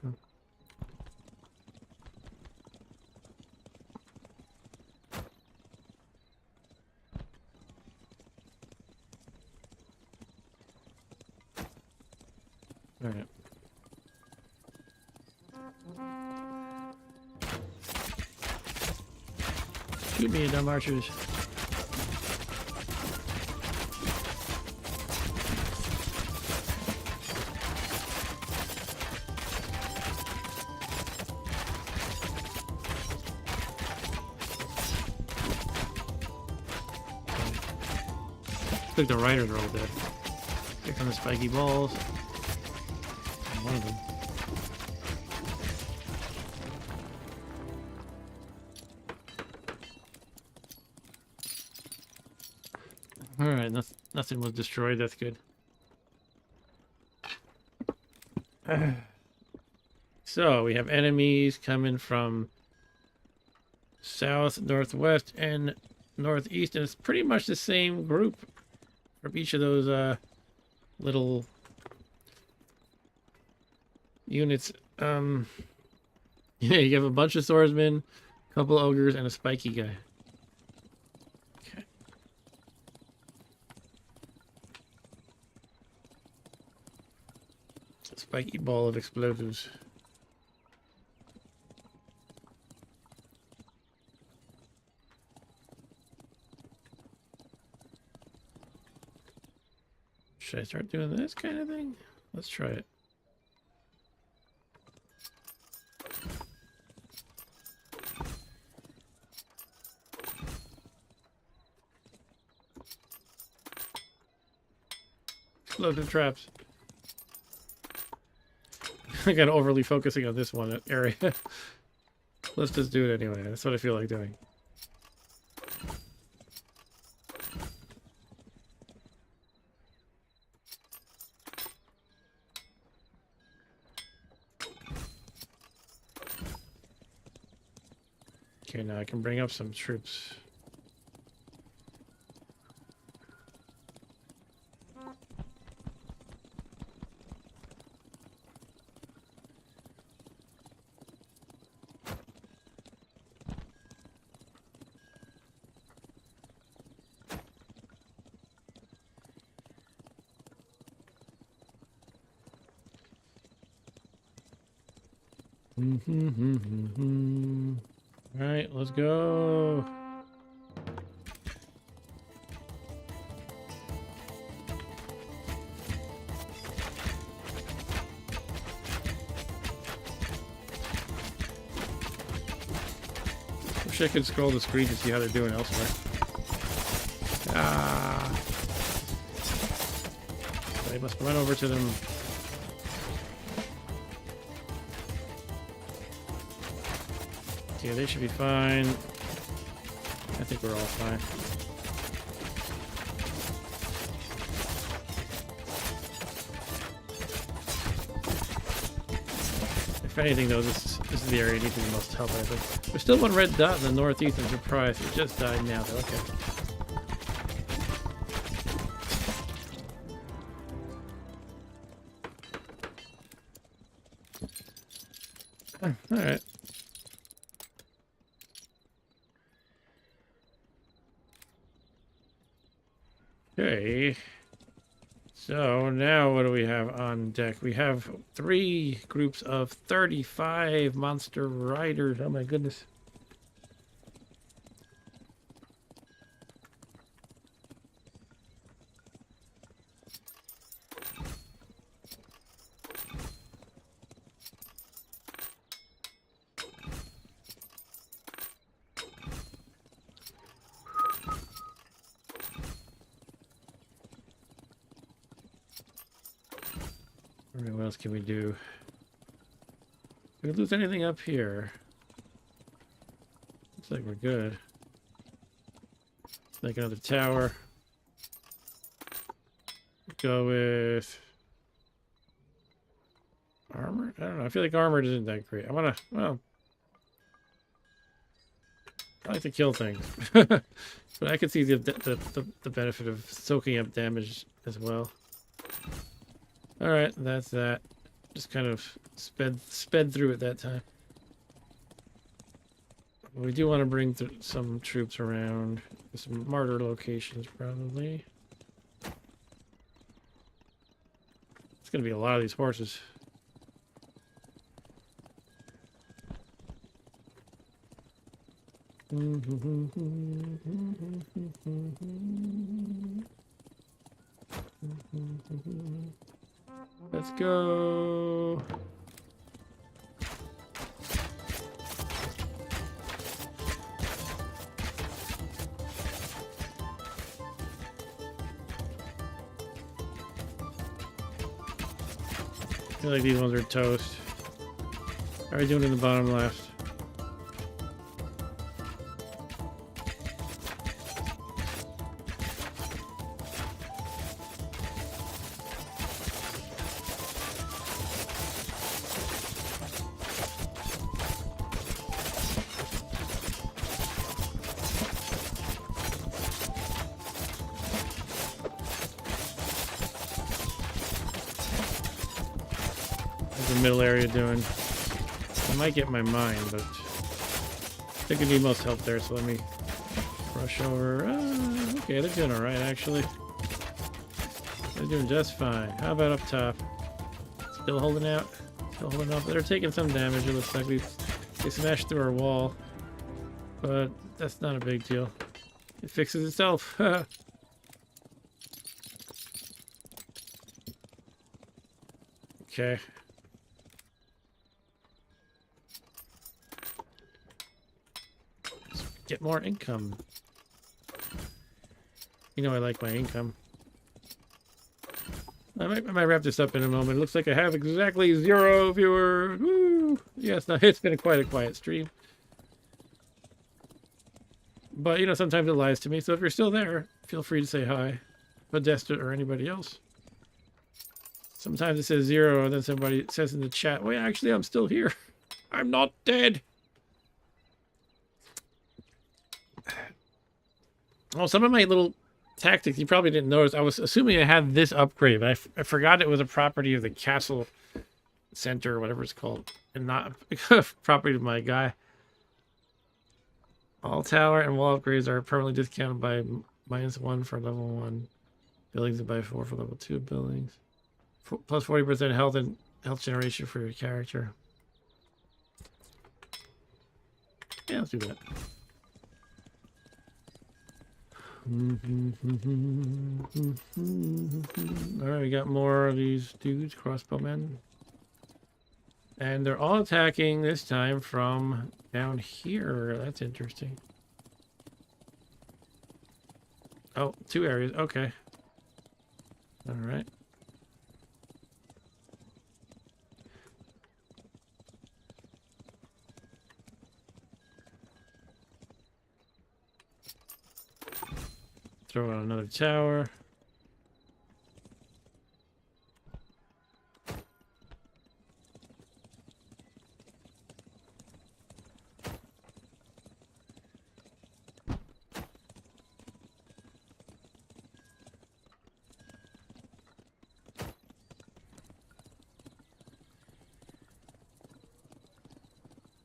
All right. Shoot me, dumb archers. Looks like the riders are all dead. Here come the spiky balls. One of them. Alright, nothing was destroyed. That's good. So, we have enemies coming from south, northwest, and northeast, and it's pretty much the same group from each of those little units. Yeah, you have a bunch of swordsmen, a couple ogres, and a spiky guy. Okay. Spiky ball of explosives. Should I start doing this kind of thing? Let's try it. Explosive traps. I got overly focusing on this one area. Let's just do it anyway. That's what I feel like doing. Okay, now I can bring up some troops. All right, let's go. Wish I could scroll the screen to see how they're doing elsewhere. Ah. I must run over to them. Yeah, they should be fine. I think we're all fine. If anything, though, this is the area needing the most help, I think. There's still one red dot in the northeast. I'm surprised. It just died now, though. Okay. Alright. Okay. So now what do we have on deck? We have 3 groups of 35 monster riders. Oh my goodness. What else can we do? Did we lose anything up here? Looks like we're good. Like another tower. Go with armor? I don't know. I feel like armor isn't that great. I want to, well, I like to kill things. But I can see the benefit of soaking up damage as well. Alright, that's that. Just kind of sped through it that time. We do want to bring some troops around. Some martyr locations, probably. It's going to be a lot of these horses. Let's go. I feel like these ones are toast. How are we doing in the bottom left? Middle area doing? I might get my mine, but I think I need most help there, so let me rush over. Okay, they're doing alright, actually. They're doing just fine. How about up top? Still holding out? Still holding up. They're taking some damage. It looks like they smashed through our wall, but that's not a big deal. It fixes itself. Okay. Get more income. You know I like my income. I might wrap this up in a moment. It looks like I have exactly 0 viewers. Woo! Yes, no, it's been quite a quiet stream. But, you know, sometimes it lies to me. So if you're still there, feel free to say hi. Modesta or anybody else. Sometimes it says 0 and then somebody says in the chat, well, actually, I'm still here. I'm not dead. Oh, some of my little tactics you probably didn't notice. I was assuming I had this upgrade, but I forgot it was a property of the castle center or whatever it's called, and not a property of my guy. All tower and wall upgrades are permanently discounted by -1 for level 1 buildings and by 4 for level 2 buildings. Plus 40% health and health generation for your character. Yeah, let's do that. Alright, we got more of these dudes, crossbowmen. And they're all attacking this time from down here. That's interesting. Oh, 2 areas. Okay. Alright. Throw out another tower.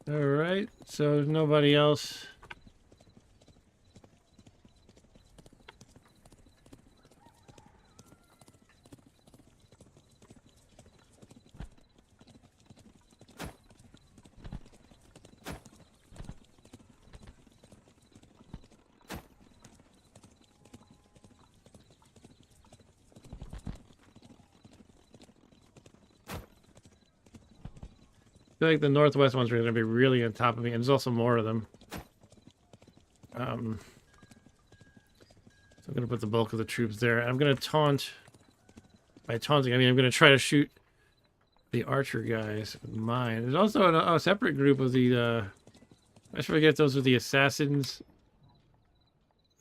All right, so there's nobody else. I feel like the northwest ones are going to be really on top of me, and there's also more of them. So I'm going to put the bulk of the troops there. I'm going to taunt. By taunting, I mean I'm going to try to shoot the archer guys with mine. There's also a separate group of the. I forget those are the assassins.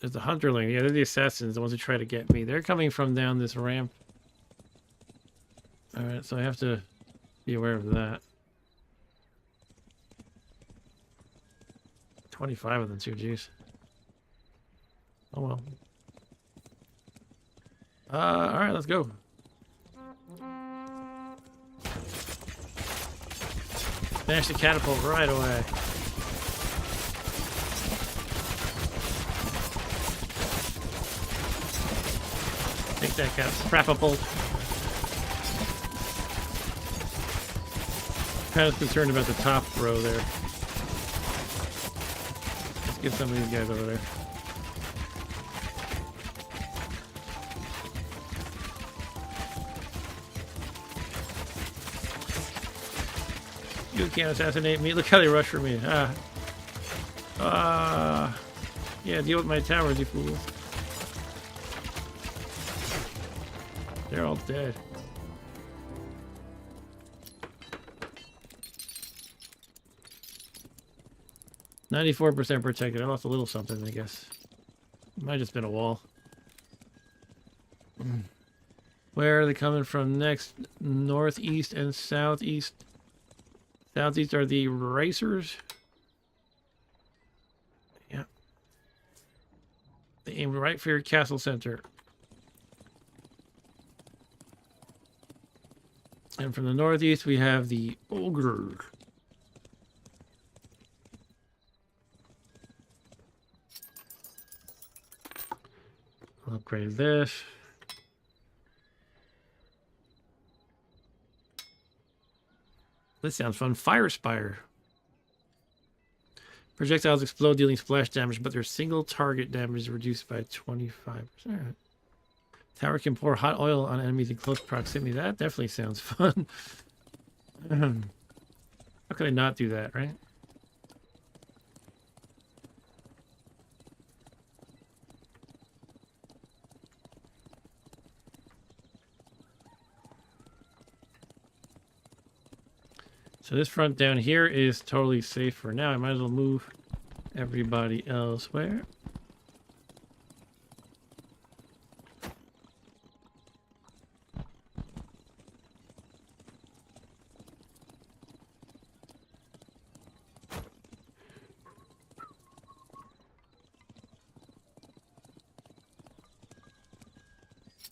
There's the hunterling. Yeah, they're the assassins, the ones who try to get me. They're coming from down this ramp. All right, so I have to be aware of that. 25 of them too, jeez. Oh well. Alright, let's go. Smash the catapult right away. Take that catapult. Kind of concerned about the top row there. Get some of these guys over there. You can't assassinate me. Look how they rush for me. Yeah, deal with my towers, you fools. They're all dead. %94 protected. I lost a little something, I guess. Might have just been a wall. Where are they coming from next? Northeast and southeast. Southeast are the racers. Yeah. They aim right for your castle center. And from the northeast, we have the ogre. I'll upgrade this. This sounds fun. Fire Spire. Projectiles explode, dealing splash damage, but their single target damage is reduced by 25%. Tower can pour hot oil on enemies in close proximity. That definitely sounds fun. How could I not do that, right? So this front down here is totally safe for now. I might as well move everybody elsewhere.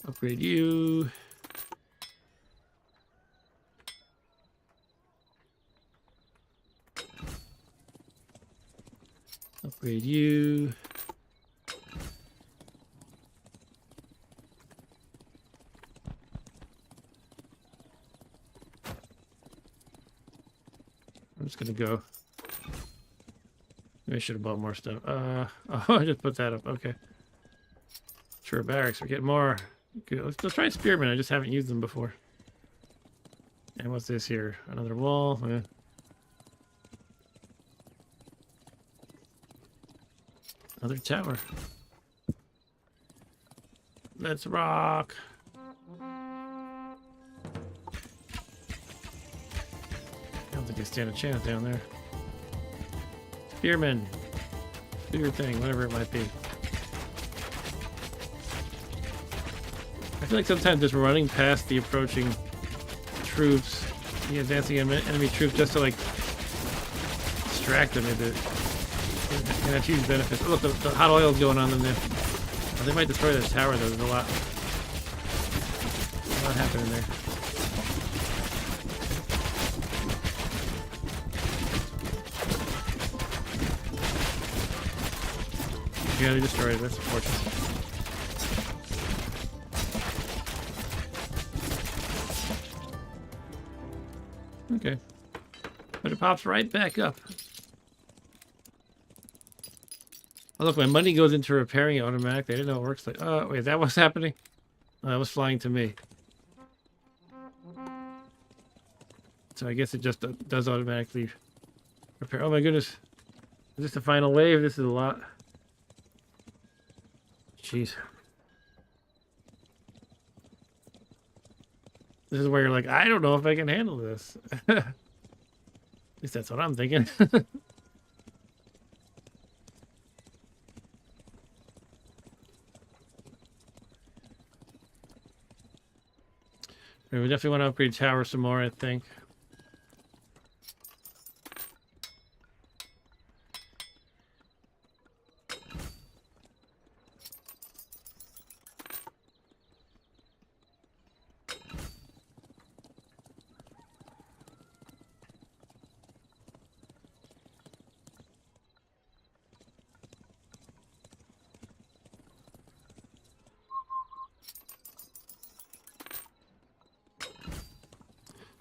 Upgrade you. Upgrade you. I'm just gonna go. Maybe I should have bought more stuff. Oh, I just put that up. Okay. Sure, barracks. We're getting more. Good. Let's try spearmen. I just haven't used them before. And what's this here? Another wall. Yeah. Another tower. Let's rock. I don't think I stand a chance down there. Spearmen. Do your thing, whatever it might be. I feel like sometimes just running past the approaching troops, the advancing enemy troops, just to like distract them a bit. And that's huge benefits. Oh, look, the hot oil's going on in there. Oh, they might destroy this tower though. There's a lot happening there. Yeah, they destroyed it. That's unfortunate. Okay. But it pops right back up. Oh, look, my money goes into repairing it automatically. I didn't know it works like... Oh, wait, that was happening? Oh, that was flying to me. So I guess it just does automatically repair. Oh my goodness. Is this the final wave? This is a lot. Jeez. This is where you're like, I don't know if I can handle this. At least that's what I'm thinking. We definitely want to upgrade tower some more, I think.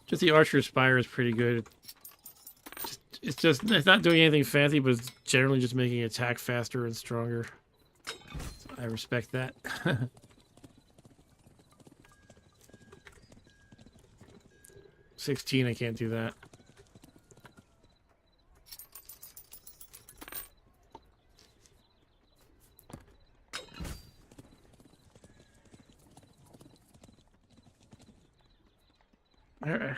Just the archer spire is pretty good. It's not doing anything fancy, but it's generally just making attack faster and stronger. So I respect that. 16, I can't do that. Alright.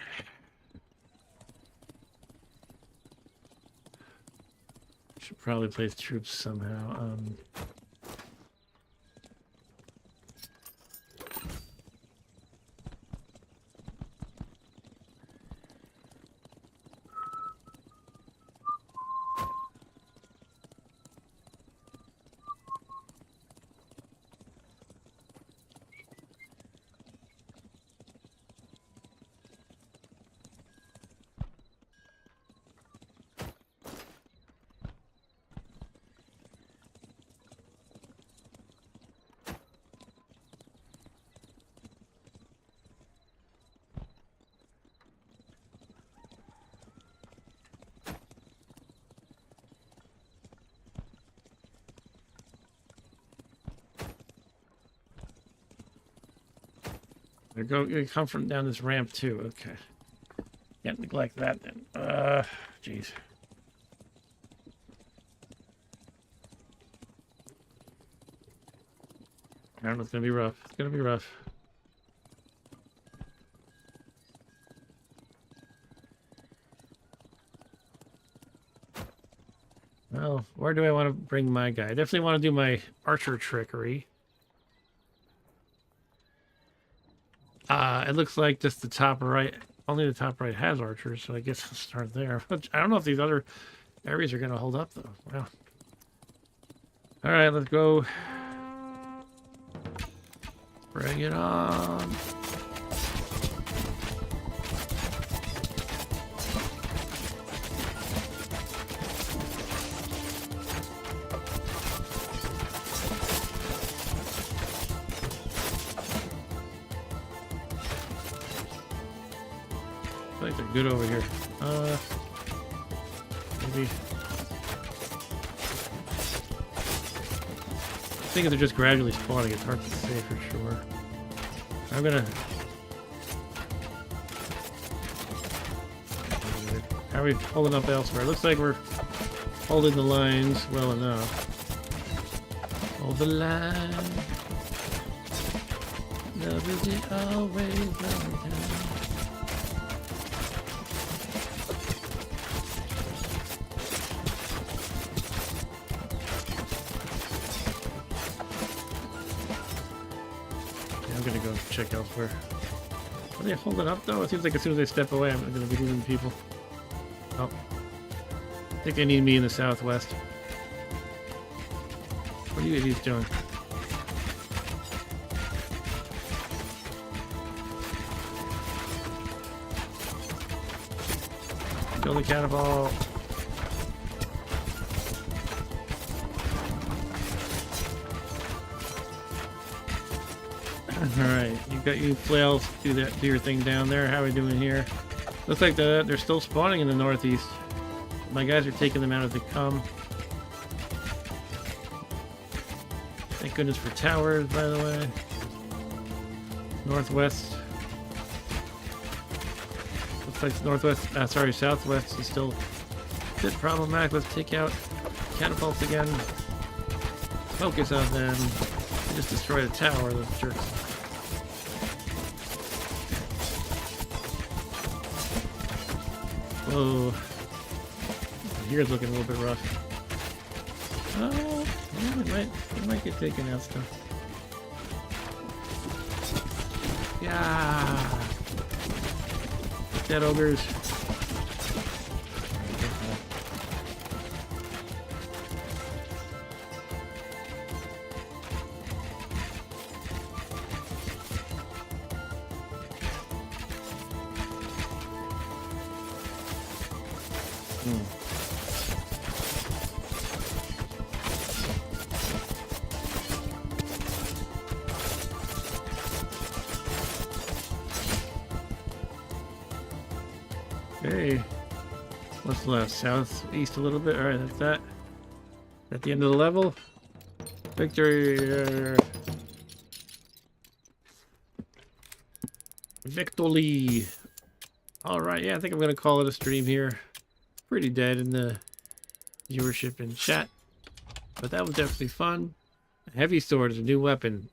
Should probably place troops somehow. They come from down this ramp too. Okay. Can't neglect that then. Jeez. I don't know, it's gonna be rough. It's gonna be rough. Well, where do I want to bring my guy? I definitely want to do my archer trickery. It looks like just the top right, only the top right has archers, so I guess I'll start there. But I don't know if these other areas are going to hold up, though. Wow. All right, let's go. Bring it on. I think they're good over here. Maybe. things are just gradually spawning. It's hard to say for sure. I'm gonna... How are we holding up elsewhere? Looks like we're holding the lines well enough. Hold the line. Love is it always love time. I'm gonna go check elsewhere. Are they holding up though? It seems like as soon as they step away, I'm gonna be losing people. Oh. I think they need me in the southwest. What are you idiots doing? Kill the catapult. Alright, you got you flails, do your thing down there. How are we doing here? Looks like they're still spawning in the northeast. My guys are taking them out as they come. Thank goodness for towers, by the way. Northwest. Looks like northwest, sorry, southwest is still a bit problematic. Let's take out catapults again. Focus on them. Just destroy the tower, those jerks. Whoa. Here's looking a little bit rough. Oh, yeah, it might get taken out still. Yeah. Dead ogres. Okay. What's left? Southeast a little bit. Alright, that's that. At the end of the level. Victory! Victory! Alright, yeah, I think I'm going to call it a stream here. Pretty dead in the viewership and chat. But that was definitely fun. A heavy sword is a new weapon.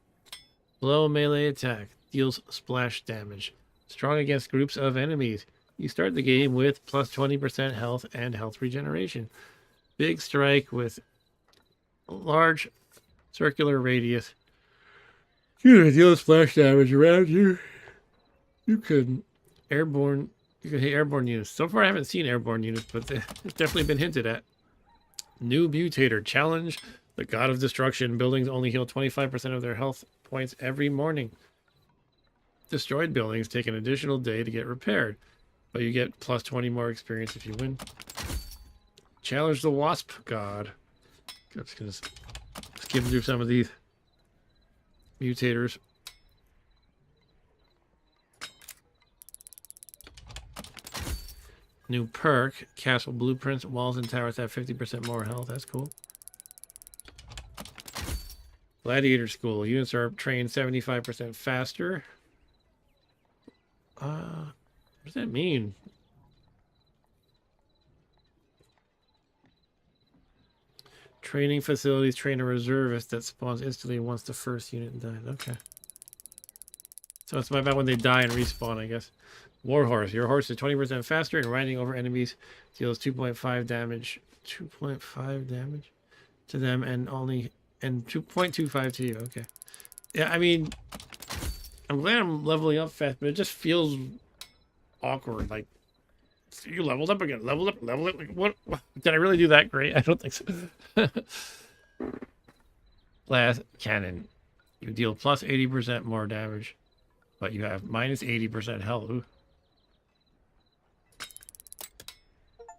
Low melee attack. Deals splash damage. Strong against groups of enemies. You start the game with plus 20% health and health regeneration. Big strike with large circular radius. You can deal splash damage around you. You can airborne. You can hit airborne units. So far, I haven't seen airborne units, but it's definitely been hinted at. New mutator challenge. The god of destruction. Buildings only heal 25% of their health points every morning. Destroyed buildings take an additional day to get repaired. But you get plus 20 more experience if you win. Challenge the Wasp God. I'm just going to skip through some of these mutators. New perk. Castle blueprints. Walls and towers have 50% more health. That's cool. Gladiator School. Units are trained 75% faster. What does that mean? Training facilities train a reservist that spawns instantly once the first unit dies. Okay. So it's about when they die and respawn, I guess. Warhorse. Your horse is 20% faster and riding over enemies deals 2.5 damage. 2.5 damage to them and 2.25 to you. Okay. Yeah, I mean, I'm glad I'm leveling up fast, but it just feels awkward. Like, you leveled up again. Level up. Like, what? Did I really do that great? I don't think so. Blast cannon. You deal plus 80% more damage, but you have minus 80% health. Ooh.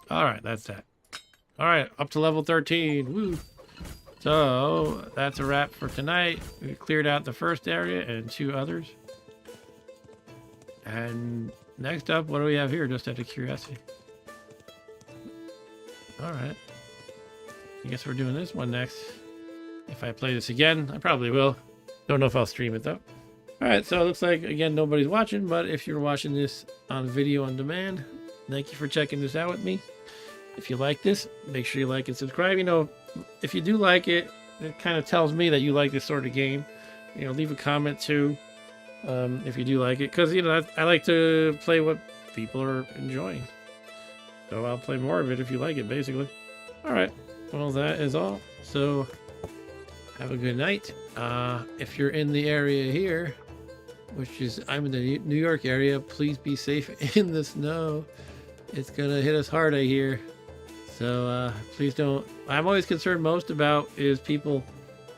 Alright, that's that. Alright, up to level 13. Woo! So, that's a wrap for tonight. We cleared out the first area and 2 others. And next up, what do we have here? Just out of curiosity. Alright. I guess we're doing this one next. If I play this again, I probably will. Don't know if I'll stream it though. All right, so it looks like, again, nobody's watching, but if you're watching this on video on demand, thank you for checking this out with me. If you like this, make sure you like and subscribe. You know, if you do like it, it kind of tells me that you like this sort of game. You know, leave a comment too if you do like it, because, you know, I like to play what people are enjoying. So I'll play more of it if you like it, basically. All right, well, that is all. So have a good night. If you're in the area here, which is, I'm in the New York area, please be safe in the snow. It's gonna hit us hard, I hear. So please don't. I'm always concerned most about is people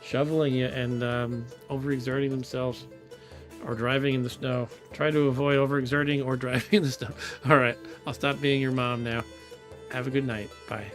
shoveling it and overexerting themselves or driving in the snow. Try to avoid overexerting or driving in the snow. All right, I'll stop being your mom now. Have a good night. Bye.